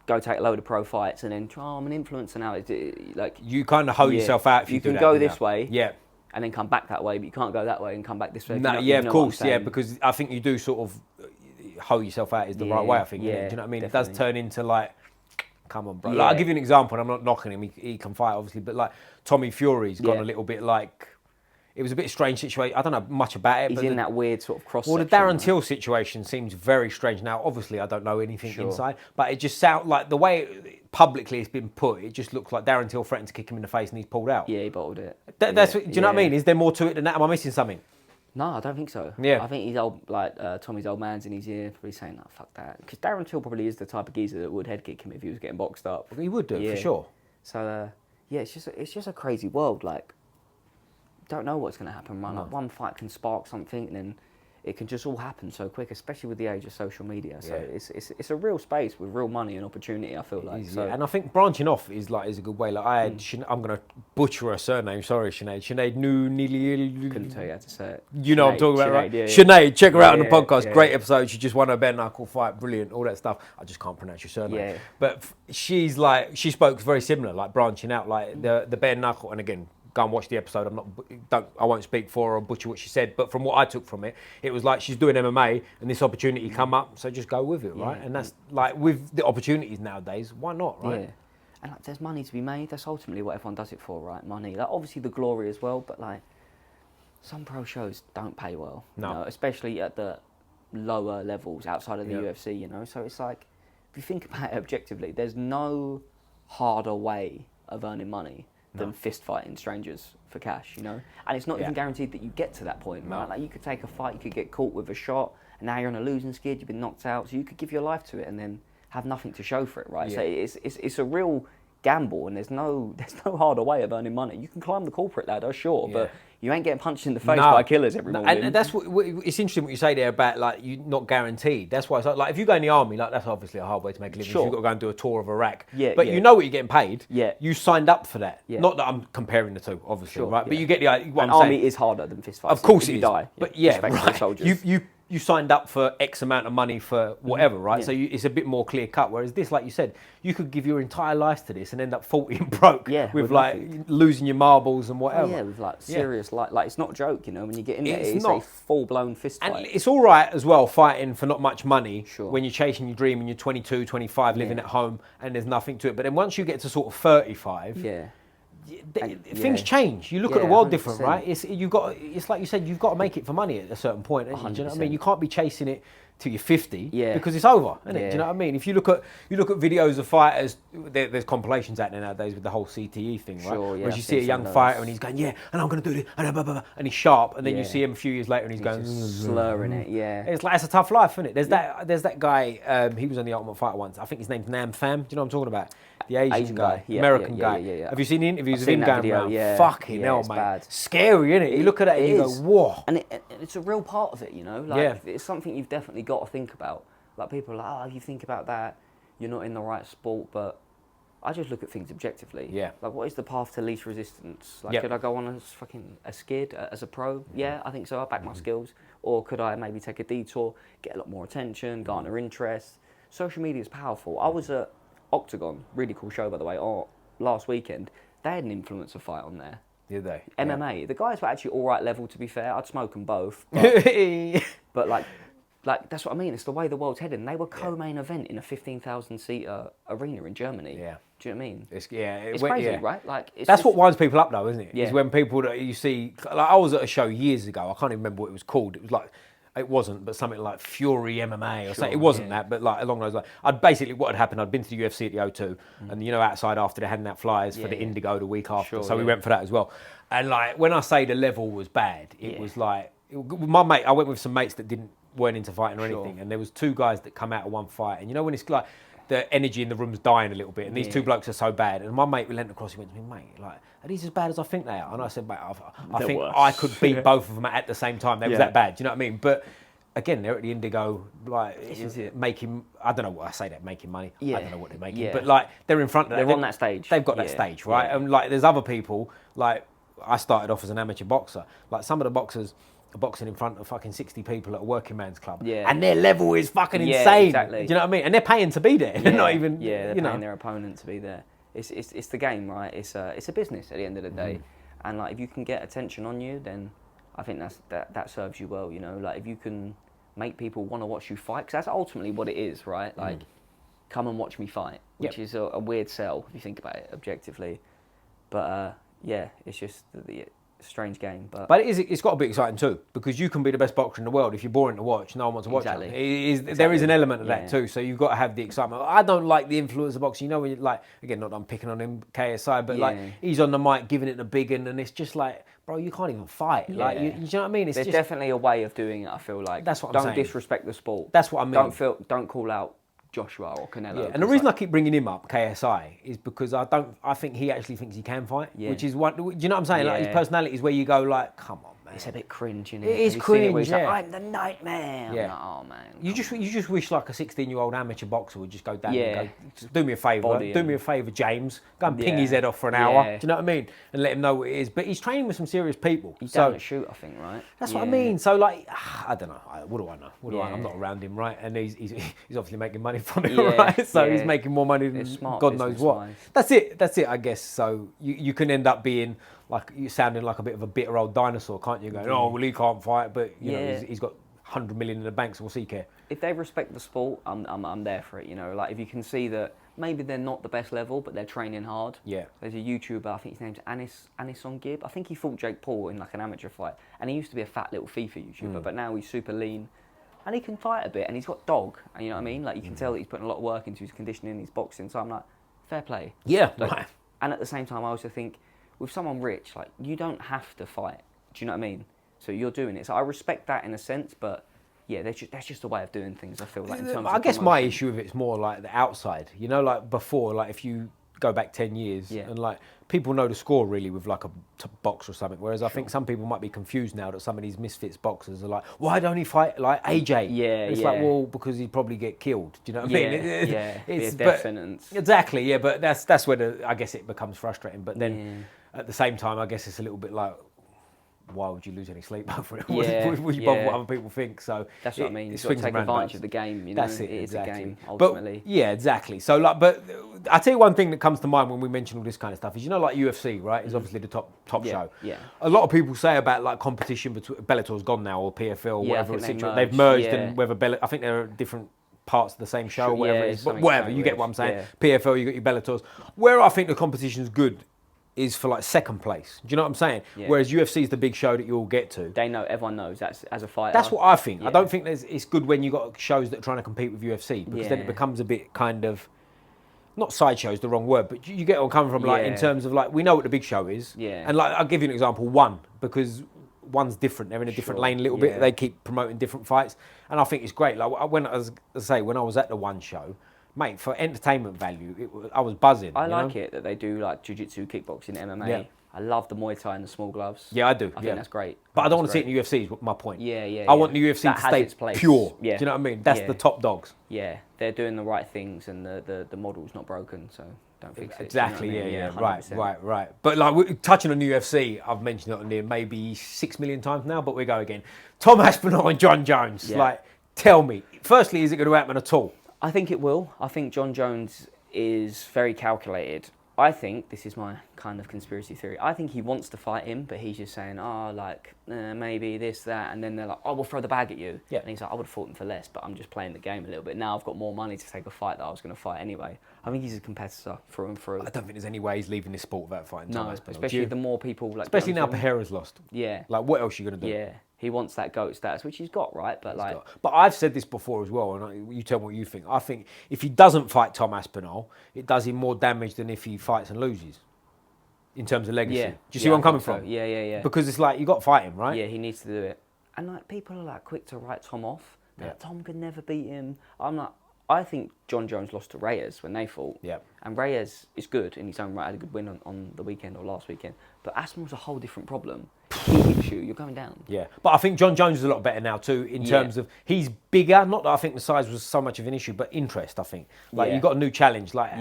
go take a load of pro fights and then try. Oh, I'm an influencer now. Like you kind of hoe yourself out. If you can go this way, and then come back that way, but you can't go that way and come back this way. No, of course, because I think you do sort of. Hoe yourself out is the right way, I think. Do you know what I mean? Definitely. It does turn into like, come on, bro. Like, I'll give you an example, and I'm not knocking him, he can fight, obviously, but like Tommy Fury's gone a little bit like, it was a bit of a strange situation. I don't know much about it. He's in that weird sort of cross section. Well, the Darren Till situation seems very strange. Now, obviously, I don't know anything inside, but it just sounds like the way publicly it's been put, it just looks like Darren Till threatened to kick him in the face and he's pulled out. Yeah, he bottled it. That's do you know what I mean? Is there more to it than that? Am I missing something? No, I don't think so. Yeah. I think he's old, like Tommy's old man's in his ear, probably saying, "No, fuck that." Because Darren Till probably is the type of geezer that would head kick him if he was getting boxed up. He would do for sure. So it's just a crazy world. Like, don't know what's going to happen. Man. Like one fight can spark something, and then it can just all happen so quick, especially with the age of social media. So it's a real space with real money and opportunity, I feel like. And I think branching off is a good way. Like I had, I'm going to butcher her surname. Sorry, Sinead. Sinead Couldn't tell you how to say it. You know what I'm talking about, right? Yeah. Sinead, check her out on the podcast. Great episode. She just won her bare knuckle fight. Brilliant. All that stuff. I just can't pronounce your surname. Yeah. But she's like, she spoke very similar, like branching out, like the bare knuckle. And again, go and watch the episode. I won't speak for her or butcher what she said, but from what I took from it, it was like she's doing MMA and this opportunity come up, so just go with it, right? And that's like with the opportunities nowadays, why not, right? Yeah. And like, there's money to be made. That's ultimately what everyone does it for, right? Money. Like obviously the glory as well, but like some pro shows don't pay well. No. You know, especially at the lower levels outside of the UFC, you know? So it's like, if you think about it objectively, there's no harder way of earning money than fist fighting strangers for cash, you know? And it's not even guaranteed that you get to that point, right? Like you could take a fight, you could get caught with a shot, and now you're on a losing skid, you've been knocked out, so you could give your life to it and then have nothing to show for it, right? So it's a real gamble, and there's no harder way of earning money. You can climb the corporate ladder, sure, but you ain't getting punched in the face by killers every morning. And that's what it's interesting what you say there about like you not guaranteed. That's why it's like if you go in the army, like that's obviously a hard way to make a living. Sure. You've got to go and do a tour of Iraq. But you know what you're getting paid. You signed up for that. Not that I'm comparing the two, obviously, right? But you get the what I'm army saying. Is harder than fist fights. Of course it you is. Die. But right. You signed up for X amount of money for whatever, right? So it's a bit more clear cut. Whereas this, like you said, you could give your entire life to this and end up 40 and broke with like losing your marbles and whatever. With like serious, like it's not a joke, you know, when you get in there, it's a full-blown fist fight. And it's all right as well fighting for not much money when you're chasing your dream and you're 22, 25, living at home and there's nothing to it. But then once you get to sort of 35... things change. You look at the world 100%. Different, right? It's like you said, you've got to make it for money at a certain point. Do you know what I mean? You can't be chasing it till you're 50 because it's over, isn't it? Do you know what I mean? If you look at videos of fighters, there's compilations out there nowadays with the whole CTE thing, right? Whereas you see a young fighter and he's going, and I'm going to do this, and he's sharp, and then you see him a few years later and he's going slurring it. It's like it's a tough life, isn't it? There's that guy. He was on the Ultimate Fighter once. I think his name's Nam Pham. Do you know what I'm talking about? The Asian guy, American guy. Have you seen the interviews of him going around? Fucking hell, mate. Bad. Scary, isn't it? You look at it and you go, whoa. And it's a real part of it, you know? Like, it's something you've definitely got to think about. Like, people are like, if you think about that, you're not in the right sport. But I just look at things objectively. Like, what is the path to least resistance? Like, could I go on a skid as a pro? Yeah, I think so. I back my skills. Or could I maybe take a detour, get a lot more attention, garner interest? Social media is powerful. I was at Octagon, really cool show by the way, last weekend. They had an influencer fight on there. Did they? MMA. The guys were actually all right level, to be fair. I'd smoke them both. But like that's what I mean. It's the way the world's heading. They were co-main event in a 15,000-seat arena in Germany. Do you know what I mean? It's crazy, right? Like that's what winds people up, though, isn't it? Is when people that you see. Like I was at a show years ago. I can't even remember what it was called. It was like. It wasn't, but something like Fury MMA or something. It wasn't that, but like along those lines. What had happened, I'd been to the UFC at the O2, and outside after they handing out flyers for the Indigo the week after, so we went for that as well. And like when I say the level was bad, it was like my mate. I went with some mates that weren't into fighting or anything, and there was two guys that come out of one fight, and when it's like the energy in the room's dying a little bit, and these two blokes are so bad, and my mate leant across, he went to me, mate, like, are these as bad as I think they are? And I said, mate, I think I could beat both of them at the same time. They was that bad, do you know what I mean? But again, they're at the Indigo, like, making, I don't know what I say that, making money. I don't know what they're making, but like, they're in front of that. They're on that stage. They've got that stage, right? And like, there's other people, like, I started off as an amateur boxer. Like, some of the boxers are boxing in front of fucking 60 people at a working man's club. And their level is fucking insane. Exactly. Do you know what I mean? And they're paying to be there. They're not even, they're paying their opponent to be there. It's the game, right? It's a business at the end of the day. And like, if you can get attention on you, then I think that serves you well, you know? Like, if you can make people want to watch you fight, because that's ultimately what it is, right? Like, come and watch me fight, which is a weird sell if you think about it objectively. But it's just the strange game. But it's got to be exciting too, because you can be the best boxer in the world. If you're boring to watch, no one wants to watch you. There is an element of that too, so you've got to have the excitement. I don't like the influence of boxing. When you're like, again, not that I'm picking on him, KSI, but like, he's on the mic giving it the big one, and it's just like, bro, you can't even fight. Like, you know what I mean? There's definitely a way of doing it, I feel like. That's what I'm saying. Don't disrespect the sport. That's what I mean. Don't call out Joshua or Canelo. And the reason I keep bringing him up, KSI, is because I think he actually thinks he can fight, which is what, do you know what I'm saying? Like, his personality is where you go like, come on, man. It's a bit cringe, isn't it? It is cringe, like, I'm the nightmare. Yeah. Like, oh, man. You just wish like a 16-year-old amateur boxer would just go down and go, just do me a favour, James. Go and ping his head off for an hour. Do you know what I mean? And let him know what it is. But he's training with some serious people. He's down to shoot, I think, right? That's what I mean. So like, I don't know. What do I know? I'm not around him, right? And he's obviously making money from it, right? So he's making more money than God knows what. That's it, I guess. So you can end up being like, you sounding like a bit of a bitter old dinosaur, can't you? Going, oh, well, he can't fight, but you know, he's got 100 million in the bank, so what's he care? If they respect the sport, I'm there for it, you know. Like, if you can see that maybe they're not the best level, but they're training hard. There's a YouTuber, I think his name's Anis on Gib. I think he fought Jake Paul in like an amateur fight, and he used to be a fat little FIFA YouTuber, but now he's super lean, and he can fight a bit, and he's got dog, and you know what I mean? Like, you can tell that he's putting a lot of work into his conditioning, his boxing, so I'm like, fair play. Right. And at the same time, I also think, with someone rich, like, you don't have to fight. Do you know what I mean? So you're doing it. So I respect that in a sense, but Yeah, that's just a way of doing things, I feel like, in terms I of guess my promotion. issue with it's more like the outside, you know, like before, like if you go back 10 years and like people know the score really with like a box or something, whereas I think some people might be confused now that some of these misfits boxers are like, why don't he fight like AJ? Yeah, it's like, well, because he'd probably get killed. Do you know what I mean? It's a death sentence. Exactly, yeah, but that's where I guess it becomes frustrating. But then at the same time, I guess it's a little bit like, why would you lose any sleep over it? Would you bother what other people think? So that's what I mean. You've got to take advantage of the game. You know, that's it. It is exactly. a game ultimately. But, yeah, exactly. So like, but I tell you one thing that comes to mind when we mention all this kind of stuff is, you know, like UFC, right? Is obviously the top show. Yeah. A lot of people say about like competition between Bellator's gone now or PFL or whatever it's situated. They've merged and whether I think there are different parts of the same show, whatever it is. But whatever, you get what I'm saying. Yeah. PFL, you got your Bellators. Where I think the competition's good is for like second place. Do you know what I'm saying? Yeah. Whereas UFC is the big show that you all get to. Everyone knows that's as a fighter. That's what I think. I don't think it's good when you got shows that are trying to compete with UFC because then it becomes a bit kind of, not sideshow's the wrong word, but you get what I'm coming from, like in terms of like, we know what the big show is. Yeah. And like, I'll give you an example, One, because One's different. They're in a different lane a little bit. They keep promoting different fights. And I think it's great. Like when I was at the One show, mate, for entertainment value, I was buzzing. I like it that they do like Jiu Jitsu, kickboxing, MMA. Yeah. I love the Muay Thai and the small gloves. Yeah, I do. I think that's great. But I don't want to see it in the UFC, is my point. Yeah. I want the UFC to stay pure. Yeah. Do you know what I mean? That's the top dogs. Yeah, they're doing the right things and the model's not broken, so don't fix it. Exactly, you know what I mean? Right. But like, touching on the UFC, I've mentioned it on there maybe 6 million times now, but we go again. Tom Aspinall and John Jones. Yeah. Like, tell me, firstly, is it going to happen at all? I think it will. I think John Jones is very calculated. I think, this is my kind of conspiracy theory, I think he wants to fight him, but he's just saying, maybe this, that, and then they're like, we'll throw the bag at you. Yeah. And he's like, I would have fought him for less, but I'm just playing the game a little bit. Now I've got more money to take a fight that I was going to fight anyway. I think he's a competitor through and through. I don't think there's any way he's leaving this sport without fighting Tom Aspinall. Especially the more people... especially now Pereira's lost. Yeah. Like, what else are you going to do? Yeah. He wants that GOAT status, which he's got, right? But but I've said this before as well, and you tell me what you think. I think if he doesn't fight Tom Aspinall, it does him more damage than if he fights and loses. In terms of legacy. Yeah. Do you see where I'm coming from? Yeah. Because it's like, you got to fight him, right? Yeah, he needs to do it. And like, people are like quick to write Tom off. Like, Tom could never beat him. I think John Jones lost to Reyes when they fought. Yeah. And Reyes is good in his own right, had a good win on the weekend or last weekend. But Aspinall's a whole different problem. He hits you, you're going down. Yeah. But I think John Jones is a lot better now too, in terms of, he's bigger. Not that I think the size was so much of an issue, but interest, I think. Like, you got a new challenge. Like,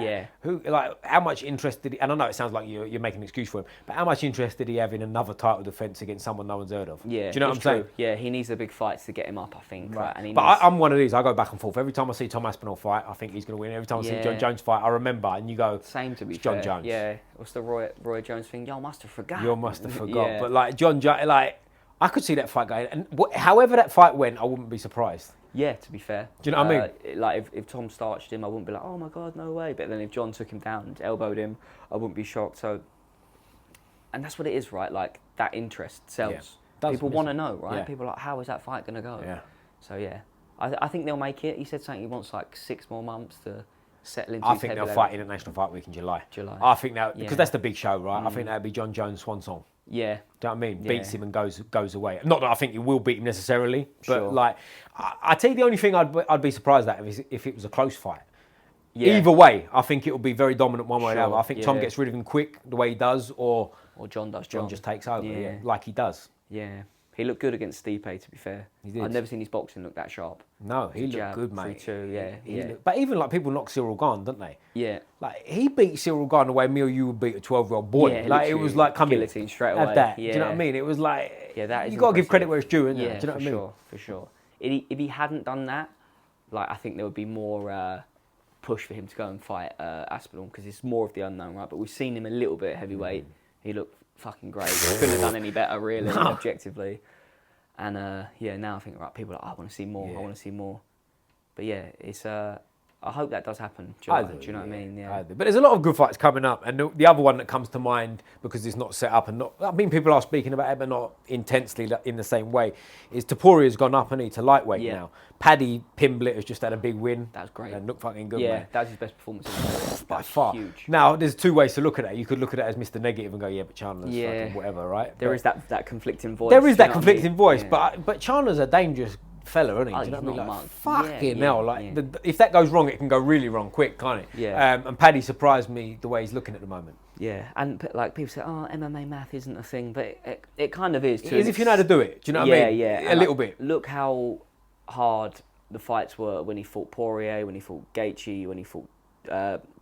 how much interest did he, and I know it sounds like you're making an excuse for him, but how much interest did he have in another title defence against someone no one's heard of? Yeah. Do you know what I'm saying? Yeah, he needs the big fights to get him up, I think. Right. And I'm one of these, I go back and forth. Every time I see Tom Aspinall fight, I think he's going to win. Every time I see John Jones fight, I remember, and you go, same to be fair. John Jones. Yeah. What's the Roy Jones thing? Y'all must have forgot. You must have forgot. But like, John Jones, like, I could see that fight going, and however that fight went, I wouldn't be surprised. Yeah, to be fair. Do you know what I mean? Like, if Tom starched him, I wouldn't be like, oh my God, no way. But then if John took him down and elbowed him, I wouldn't be shocked. So, and that's what it is, right? Like, that interest sells. Yeah, people want to know, right? Yeah. People are like, how is that fight going to go? Yeah. So, yeah. I think they'll make it. He said something, he wants like 6 more months to settle into I think they'll fight in a National Fight Week in July. I think that, because that's the big show, right? I think that'll be John Jones' swan song. Yeah. Do you know what I mean? Beats him and goes away. Not that I think he will beat him necessarily, but like, I tell you the only thing I'd be surprised at if it was a close fight. Yeah. Either way, I think it will be very dominant one way or another. I think Tom gets rid of him quick the way he does, or John does. John just takes over, like he does. Yeah. He looked good against Stipe, to be fair. He did. I've never seen his boxing look that sharp. No, he looked good, mate. 3-2, But even like, people knock Cyril Gane, don't they? Yeah. Like, he beat Cyril Gane the way me or you would beat a 12-year-old boy. Yeah, like, it was like, come in, guillotine straight away. Have that. Yeah. Do you know what I mean? It was like, that is you got to give credit where it's due, isn't it? Yeah, do you know what I mean? For sure. If he hadn't done that, like, I think there would be more push for him to go and fight Aspinall, because it's more of the unknown, right? But we've seen him a little bit heavyweight. He looked fucking great. Couldn't have done any better, really, objectively. And now I think, right, people are like, I want to see more. I want to see more. But yeah, it's I hope that does happen. Do you know what I mean? Yeah. But there's a lot of good fights coming up, and the other one that comes to mind, because it's not set up and not, I mean, people are speaking about it, but not intensely in the same way, is Toporia's gone up and to lightweight now. Paddy Pimblett has just had a big win. That was great. And looked fucking good, man. That was his best performance in the career. By far. Huge. Now, there's 2 ways to look at it. You could look at it as Mr. Negative and go, but Chandler's fucking whatever, right? There is that conflicting voice. There is that conflicting voice, but Chandler's a dangerous fella, isn't he? Oh, Do you know he's what I mean? not Like, mugged. fucking hell. Like, if that goes wrong, it can go really wrong quick, can't it? Yeah. And Paddy surprised me the way he's looking at the moment. Yeah, and like people say, oh, MMA math isn't a thing, but it kind of is. It is if you know how to do it. Do you know what I mean? Yeah. A little bit. Look how hard the fights were when he fought Poirier, when he fought Gaethje, when he fought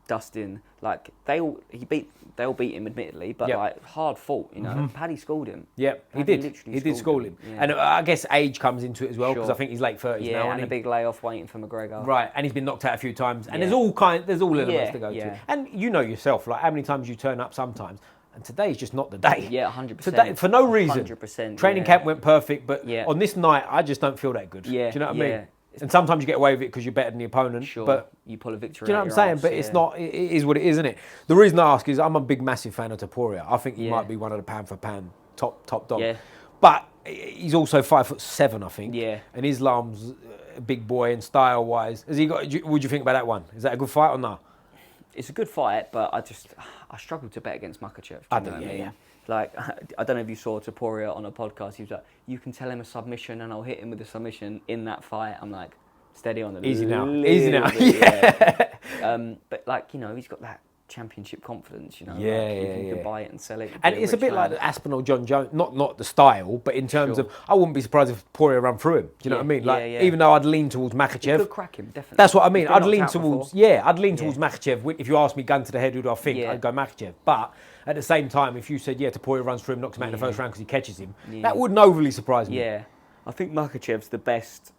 Dustin. Like they all beat him, admittedly, but like hard fought. You know, Paddy schooled him. Yeah, he did. He did school him. Yeah. And I guess age comes into it as well, because I think he's late 30s now. And a big layoff waiting for McGregor. Right, and he's been knocked out a few times. And there's all elements to go to. And you know yourself, like how many times you turn up sometimes. And today's just not the day. Yeah, 100%. Today, for no reason. 100%. Training camp went perfect, but on this night, I just don't feel that good. Yeah. Do you know what I mean? And sometimes you get away with it because you're better than the opponent. Sure. But you pull a victory. Do you know what I'm saying? But it's not. It is what it is, isn't it? The reason I ask is I'm a big, massive fan of Topuria. I think he might be one of the pound for pound top dog. Yeah. But he's also 5'7", I think. Yeah. And Islam's a big boy and style wise. Has he got? What do you think about that one? Is that a good fight or not? It's a good fight, but I struggle to bet against Makhachev. I do, yeah. Like, I don't know if you saw Topuria on a podcast. He was like, you can tell him a submission and I'll hit him with a submission in that fight. I'm like, steady on the Easy now. But like, you know, he's got that championship confidence, you know. Yeah, you can buy it and sell it. And it's a bit like the Aspinall John Jones, not the style, but in terms of, I wouldn't be surprised if Poirier ran through him. Do you know what I mean? Like, even though I'd lean towards Makhachev. He could crack him, definitely. That's what I mean. I'd lean towards Makhachev. If you ask me gun to the head, who do I think? I'd go Makhachev. But at the same time, if you said, Poirier runs through him, knocks him out in the first round because he catches him, that wouldn't overly surprise me. Yeah. I think Makhachev's the best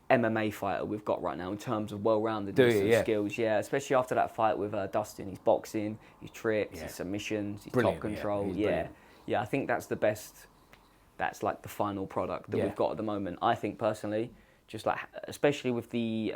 MMA fighter we've got right now in terms of well-roundedness and skills. Yeah, especially after that fight with Dustin. He's boxing, his trips, his submissions, his top control. Yeah, I think that's the best. That's like the final product that we've got at the moment. I think personally, just like especially with the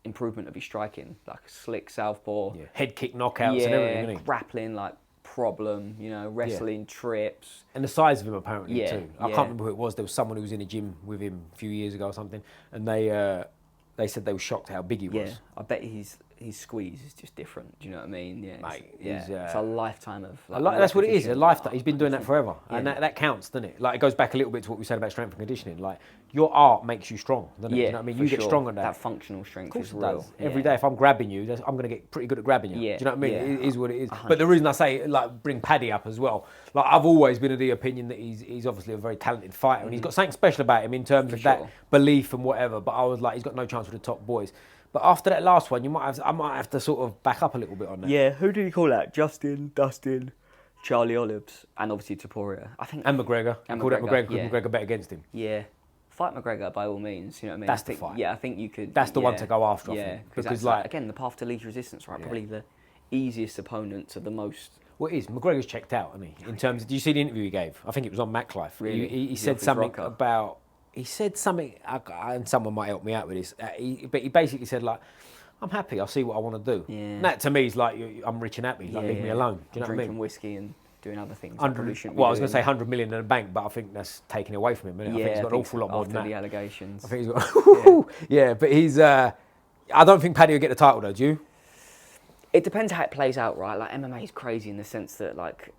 improvement of his striking, like a slick southpaw, head kick knockouts and everything. Grappling like problem, wrestling trips. And the size of him apparently too. I can't remember who it was. There was someone who was in a gym with him a few years ago or something, and they said they were shocked how big he was. Yeah, I bet his squeeze is just different. Do you know what I mean? Yeah, mate, it's a lifetime of. That's what it is. A lifetime. He's been doing that forever, and that counts, doesn't it? Like it goes back a little bit to what we said about strength and conditioning. Like your art makes you strong, doesn't it? You know what I mean? You get stronger than that. That functional strength is real. Every day, if I'm grabbing you, I'm going to get pretty good at grabbing you. Yeah. Do you know what I mean? It is what it is. 100%. But the reason I say like bring Paddy up as well, like I've always been of the opinion that he's obviously a very talented fighter, and he's got something special about him in terms of that belief and whatever. But I was like, he's got no chance with the top boys. But after that last one, I might have to sort of back up a little bit on that. Yeah, who did you call that? Justin, Dustin, Charlie Olives, and obviously Topuria. I think. And McGregor. I called it McGregor because McGregor bet against him. Yeah. Fight McGregor by all means, you know what I mean? That's the fight. Yeah, I think you could. That's the one to go after, I think. Because like, again, the path to least resistance, right? Probably the easiest opponent to the most. Well, it is. McGregor's checked out, hasn't he? In terms of, did you see the interview he gave? I think it was on MacLife. Really? He said something about. He said something, and someone might help me out with this. But he basically said like, I'm happy. I'll see what I want to do. Yeah. And that to me is like, I'm rich and happy. Like, leave me alone. Do you know what I mean? Drinking whiskey and doing other things. I was going to say 100 million in the bank, but I think that's taken away from him. Isn't it? I think he's got an awful lot more than that. After the allegations. I think he's got. But he's. I don't think Paddy will get the title though. Do you? It depends how it plays out, right? Like MMA is crazy in the sense that like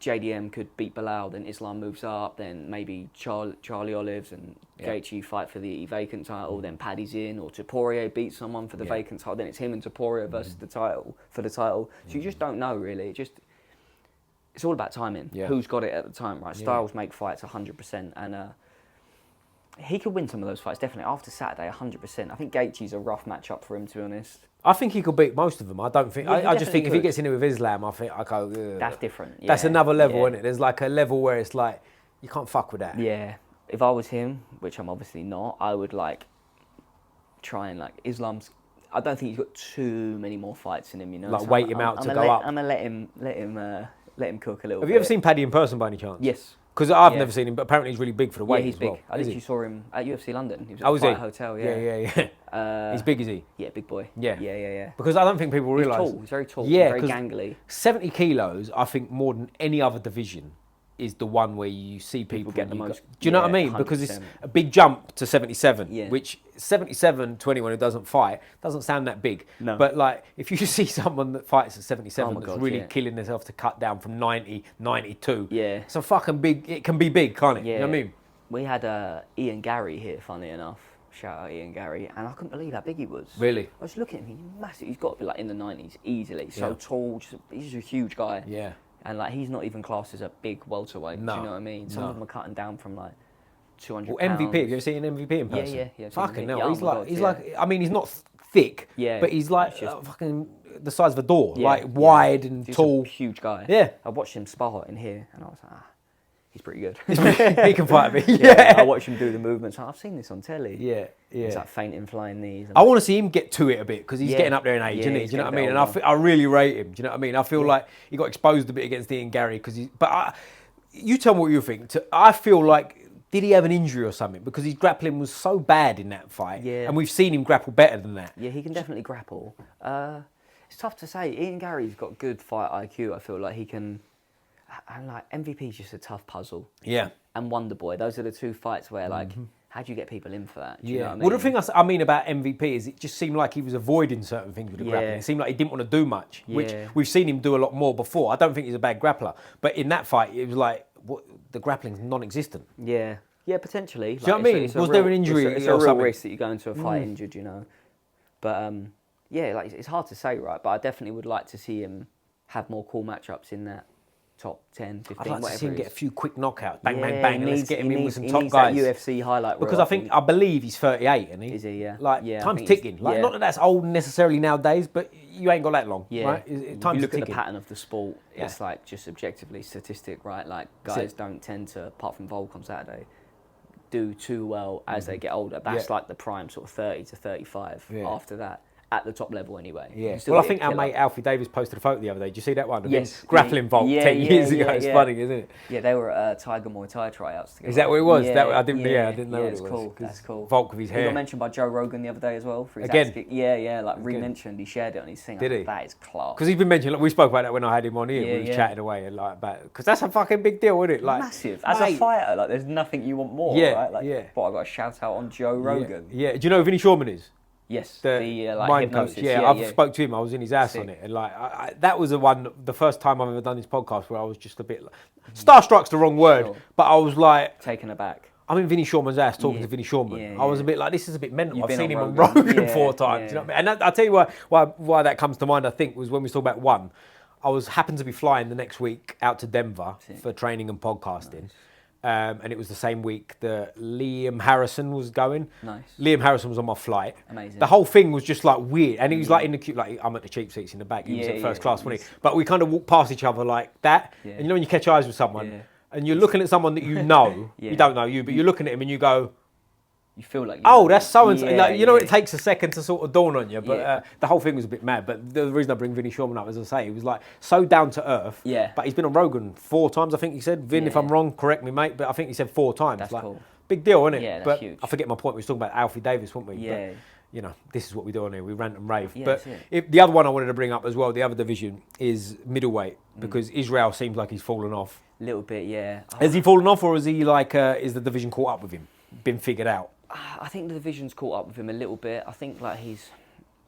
JDM could beat Bilal, then Islam moves up, then maybe Charlie Olives and Gaethje fight for the vacant title, then Paddy's in, or Topuria beats someone for the vacant title, then it's him and Topuria versus the title for the title. So you just don't know really. It's all about timing. Yeah. Who's got it at the time, right? Styles make fights 100%, and he could win some of those fights definitely after Saturday 100%. I think Gaethje's a rough matchup for him, to be honest. I think he could beat most of them. I don't think. I just think if he gets in there with Islam, I think I go. Ugh. That's different. Yeah. That's another level, isn't it? There's like a level where it's like you can't fuck with that. Yeah. If I was him, which I'm obviously not, I would like try and like Islam's. I don't think he's got too many more fights in him. You know, like so wait him out to go up. I'm gonna let him cook a little bit. Have you ever seen Paddy in person by any chance? Yes. Because I've never seen him, but apparently he's really big for the weight yeah, he's as big. well. I literally saw him at UFC London. He was at a hotel. Yeah. He's big, is he? Yeah, big boy. Yeah. Because I don't think people realise. He's tall. He's very tall. Yeah, very gangly. 70 kilos, I think, more than any other division, is the one where you see people get the most. Do you know what I mean? 100%. Because it's a big jump to 77, yeah. which 77 to anyone who doesn't fight doesn't sound that big. No. But like, if you see someone that fights at 77 that's really killing themselves to cut down from 90, 92, it's a fucking big. It can be big, can't it? Yeah. You know what I mean? We had Ian Gary here, funny enough. Shout out Ian Gary, and I couldn't believe how big he was. Really? I was looking at him, he's massive. He's got to be like in the 90s easily. So tall, he's just a huge guy. Yeah. And like he's not even classed as a big welterweight. No. Do you know what I mean? Some of them are cutting down from like 200 well, MVP. Have you ever seen an MVP in person? Yeah. Fucking hell. He's like. I mean, he's not thick. Yeah. But he's like fucking the size of a door, like wide and he's tall. A huge guy. Yeah. I watched him spar in here, and I was like, he's pretty good. He can fight me. Yeah. I watched him do the movements. I've seen this on telly. Yeah. He's like fainting, flying knees. I want to see him get to it a bit because he's getting up there in age, isn't he? Do you know what I mean? And I really rate him. Do you know what I mean? I feel like he got exposed a bit against Ian Gary because you tell me what you think. I feel like, did he have an injury or something? Because his grappling was so bad in that fight. Yeah. And we've seen him grapple better than that. Yeah, he can definitely grapple. It's tough to say. Ian Gary's got good fight IQ. I feel like he can. And like MVP's just a tough puzzle. Yeah. And Wonder Boy, those are the two fights where like, how do you get people in for that? Do you know what I mean? Well, the thing I mean about MVP is it just seemed like he was avoiding certain things with the grappling. It seemed like he didn't want to do much, which we've seen him do a lot more before. I don't think he's a bad grappler, but in that fight, it was like the grappling's non-existent. Yeah, potentially. Do you know what I mean? Was there an injury? It's a real risk that you go into a fight injured, you know. But like it's hard to say, right? But I definitely would like to see him have more cool matchups in that top 10, 15, I'd like to see him get a few quick knockouts. Bang, bang, bang. Let's get him in with some he top needs guys. That UFC highlight reel. Because I believe he's 38, isn't he? Is he? Yeah. Like, time's ticking. Like, not that that's old necessarily nowadays, but you ain't got that long, right? Time's you look ticking. at the pattern of the sport, it's like just objectively statistic, right? Like, guys don't tend to, apart from Volk on Saturday, do too well as they get older. That's like the prime sort of 30 to 35 after that. At the top level anyway. Yeah. Well, I think our mate Alfie Davis posted a photo the other day. Did you see that one? Yes. Grappling Volk 10 years ago. It's funny, isn't it? Yeah, they were at Tiger Muay Thai tryouts together. Is that what it was? Yeah, I didn't know what it was. Cool. That's cool. Volk with his hair. He got mentioned by Joe Rogan the other day as well. For his Again? Like re-mentioned. He shared it on his thing. Did he? That is class. Because he's been mentioned, like, we spoke about that when I had him on here. We was chatting away and like about, because that's a fucking big deal, isn't it? Like, massive. As a fighter, like there's nothing you want more, right? Like, I got a shout out on Joe Rogan. Yeah. Do you know who Vinny Shawman is? Yes, the like mind hypnosis. coach. Yeah, I've spoke to him. I was in his house on it, and like that was the first time I've ever done this podcast where I was just a bit starstruck's the wrong word, but I was like taken aback. I'm in Vinny Shawman's house talking to Vinny Shawman. I was a bit like, this is a bit mental. I've seen him on Rogan 4 times. You know what I mean? And I'll tell you why that comes to mind. I think was when we talked about one. I happened to be flying the next week out to Denver for training and podcasting. Nice. And it was the same week that Liam Harrison was going. Nice. Liam Harrison was on my flight. Amazing. The whole thing was just like weird. And he was like in the queue, like I'm at the cheap seats in the back. He was at first class, wasn't he? But we kind of walked past each other like that. Yeah. And you know when you catch eyes with someone and you're looking at someone that you know, you don't know you, but you're looking at him and you go, you feel like that's so-and-so. Like, you know, it takes a second to sort of dawn on you, but the whole thing was a bit mad. But the reason I bring Vinny Shawman up, as I say, he was like so down to earth. Yeah. But he's been on Rogan 4 times, I think he said. Vin, if I'm wrong, correct me, mate. But I think he said 4 times. That's like, cool. Big deal, isn't it? Yeah, that's but huge. I forget my point. We were talking about Alfie Davis, weren't we? Yeah. But, you know, this is what we do on here. We rant and rave. Yeah, but the other one I wanted to bring up as well, the other division, is middleweight. Because Israel seems like he's fallen off. A little bit, yeah. Has he fallen off, or is he like, is the division caught up with him? Been figured out? I think the division's caught up with him a little bit. I think like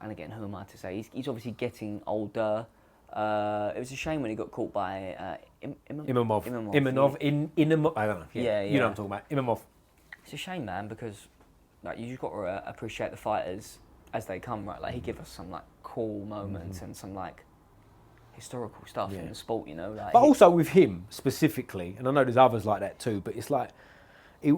and again, who am I to say? He's obviously getting older. It was a shame when he got caught by Imamov. I don't know. Yeah. You know what I'm talking about. Imamov. It's a shame, man, because like you just got to appreciate the fighters as they come, right? Like he gave us some like cool moments and some like historical stuff in the sport, you know. Like, but also with him specifically, and I know there's others like that too. But it's like.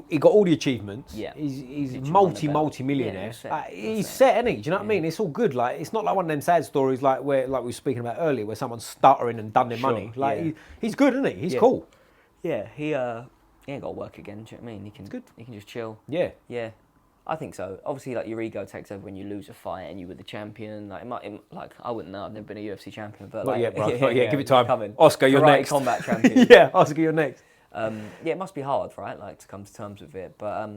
He got all the achievements. Yeah. He's multi-millionaire. He's set, isn't he? Do you know what I mean? It's all good. Like it's not like one of them sad stories like we were speaking about earlier, where someone's stuttering and done their money. Like he's good, isn't he? He's cool. Yeah. He ain't got to work again. Do you know what I mean? He can just chill. Yeah. Yeah. I think so. Obviously, like your ego takes over when you lose a fight and you were the champion. Like like I wouldn't know. I've never been a UFC champion, but not yet, bro. Not yet. Give it time. Coming. Oscar, you're next. Combat champion. Yeah, Oscar, you're next. It must be hard, right? Like to come to terms with it, but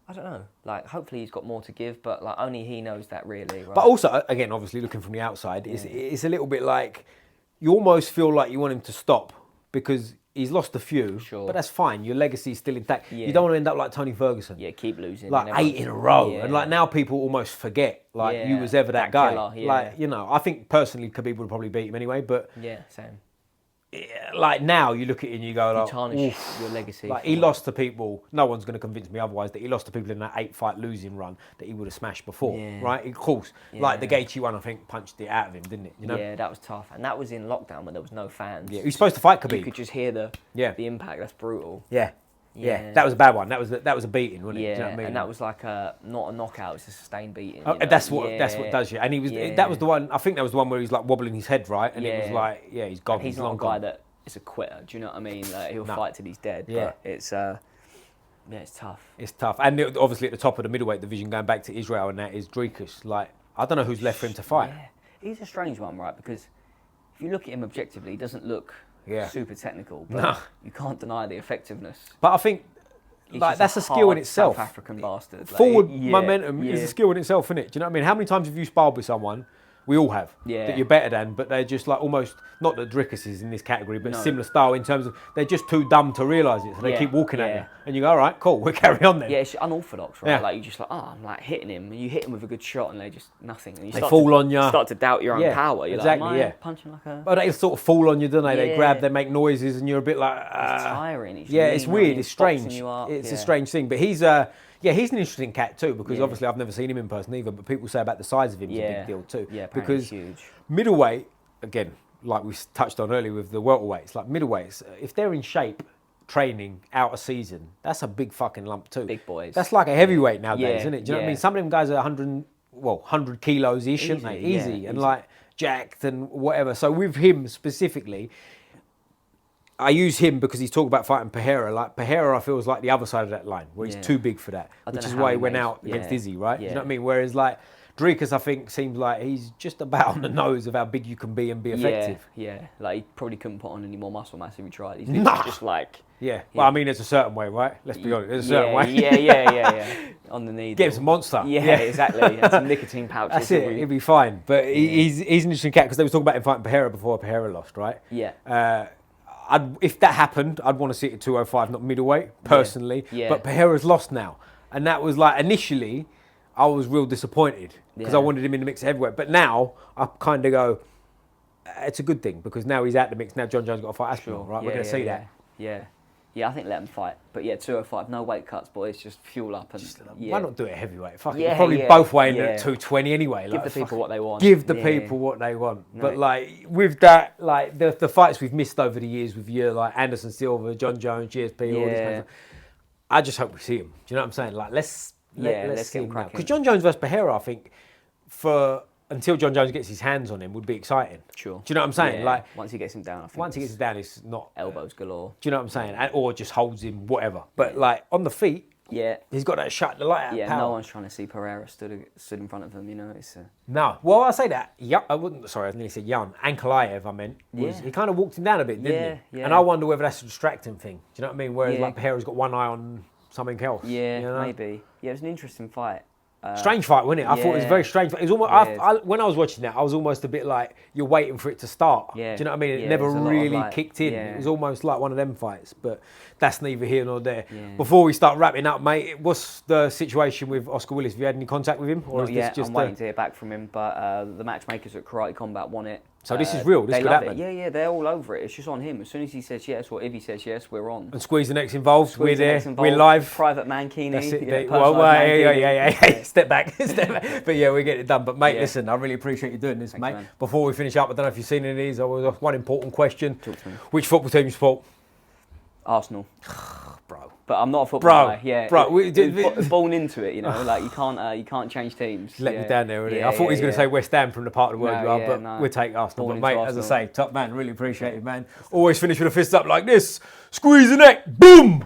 I don't know. Like, hopefully he's got more to give, but like only he knows that, really. Right? But also, again, obviously looking from the outside, it's a little bit like you almost feel like you want him to stop because he's lost a few. Sure. But that's fine. Your legacy's still intact. Yeah. You don't want to end up like Tony Ferguson. Yeah, keep losing. Like 8 in a row, and like now people almost forget like you was ever that guy. Killer, like I think personally, Khabib would probably beat him anyway. But yeah, same. like now you look at it and you go like, you tarnish your legacy. Like he lost to people. No one's going to convince me otherwise that he lost to people in that 8-fight losing run that he would have smashed before, right? Of course, like the Gaethje one, I think punched it out of him, didn't it? You know? Yeah, that was tough, and that was in lockdown when there was no fans. Yeah, he was supposed to fight Khabib. You could just hear the impact. That's brutal. Yeah, that was a bad one. That was a beating, wasn't it? Yeah, Do you know what I mean? And that was like not a knockout; it's a sustained beating. Oh, that's what does you. And he was that was the one. I think that was the one where he's like wobbling his head, right? And it was like, he's gone. And he's not a guy that is a quitter. Do you know what I mean? Like, he'll fight till he's dead. Yeah, but it's it's tough. It's tough, and obviously at the top of the middleweight division, going back to Israel, and that is Dricus. Like, I don't know who's left for him to fight. Yeah, he's a strange one, right? Because if you look at him objectively, he doesn't look super technical, but you can't deny the effectiveness. But I think. Like that's a skill in itself. South African bastard. Forward momentum is a skill in itself, isn't it? Do you know what I mean? How many times have you sparred with someone? We all have. That you're better than, but they're just like almost not that Dricus is in this category, but similar style in terms of they're just too dumb to realise it, so they keep walking at you, and you go, all right, cool, we'll carry on then. Yeah, it's unorthodox, right? Like you just like, I'm like hitting him, and you hit him with a good shot, and they just nothing, and they fall on you. Start to doubt your own power. You're exactly, like, am I punching like a? But they sort of fall on you, don't they? They grab, they make noises, and you're a bit like, it's tiring. It's weird. It's strange. It's a strange thing, but he's he's an interesting cat too, because obviously I've never seen him in person either, but people say about the size of him is a big deal too. Yeah, because huge. Middleweight, again, like we touched on earlier with the welterweights, like middleweights, if they're in shape, training, out a season, that's a big fucking lump too. Big boys. That's like a heavyweight nowadays, isn't it? Do you know what I mean? Some of them guys are 100 kilos-ish, aren't they? Easy. And like jacked and whatever. So with him specifically, I use him because he's talking about fighting Pereira. Like Pereira, I feel is like the other side of that line, where he's too big for that, which is why he went out against Izzy, right? Do you know what I mean? Whereas like Dricus, I think, seems like he's just about on the nose of how big you can be and be effective. Yeah, like he probably couldn't put on any more muscle mass if he tried. He's just like... Well, I mean, there's a certain way, right? Let's be honest, there's a certain way. Yeah. On the knee. Get him some Monster. Yeah, exactly. And some nicotine pouches. That's it, he'll be fine. But he's an interesting cat, because they were talking about him fighting Pereira before Pereira lost, right? Yeah. If that happened, I'd want to see it at 205, not middleweight, personally. Yeah. But Pereira's lost now. And that was like, initially, I was real disappointed, because I wanted him in the mix of heavyweight. But now, I kind of go, it's a good thing, because now he's out the mix. Now John Jones got to fight Aspinall, right? We're going to see that. Yeah, I think let him fight. But 205, no weight cuts, boys. Just fuel up and why not do it heavyweight? Fuck it. You're probably both weighing at 220 anyway. Give the people what they want. Give the people what they want. No. But like with that, like the fights we've missed over the years with you, like Anderson Silva, John Jones, GSP, all this kind of stuff, I just hope we see him. Do you know what I'm saying? Like let's see him cracking. Because John Jones versus Pereira, I think, until John Jones gets his hands on him, would be exciting. Sure. Do you know what I'm saying? Yeah. Like once he gets him down, I think. Once he gets him down, it's not elbows galore. Do you know what I'm saying? Or just holds him, whatever. But like on the feet, he's got that shut the light out. Yeah, power. No one's trying to see Pereira stood in front of him. You know, it's no. Well, I say that. Yeah, I wouldn't. Sorry, I nearly said Jan Ankalaev. I meant he kind of walked him down a bit, didn't he? Yeah. And I wonder whether that's a distracting thing. Do you know what I mean? Whereas like Pereira's got one eye on something else. Yeah, you know? maybe. Yeah, it was an interesting fight. Strange fight, wasn't it? I thought it was very strange. It was almost. When I was watching that, I was almost a bit like you're waiting for it to start. Yeah. Do you know what I mean? It never really kicked in. It was almost like one of them fights. But that's neither here nor there. Yeah. Before we start wrapping up, mate, what's the situation with Oscar Willis? Have you had any contact with him? Or I'm waiting to hear back from him. But the matchmakers at Karate Combat want it. So this is real. This could happen. Yeah, they're all over it. It's just on him. As soon as he says yes, or if he says yes, we're on. And Squeeze the Next involved. We're there. We're live. Private Mankini. That's it. Yeah. Step back. But yeah, we get it done. But mate, listen, I really appreciate you doing this, mate. Man. Before we finish up, I don't know if you've seen any of these. There was one important question. Talk to me. Which football team you support? Arsenal. Bro. But I'm not a football guy. Yeah. Bro. Born into it, you know. Like you can't change teams. Let me down there, really. I thought he was going to say West Ham from the part of the world you are, but we'll take Arsenal. But mate, as I say, top man, really appreciate it, man. Always finish with a fist up like this. Squeeze the neck. Boom!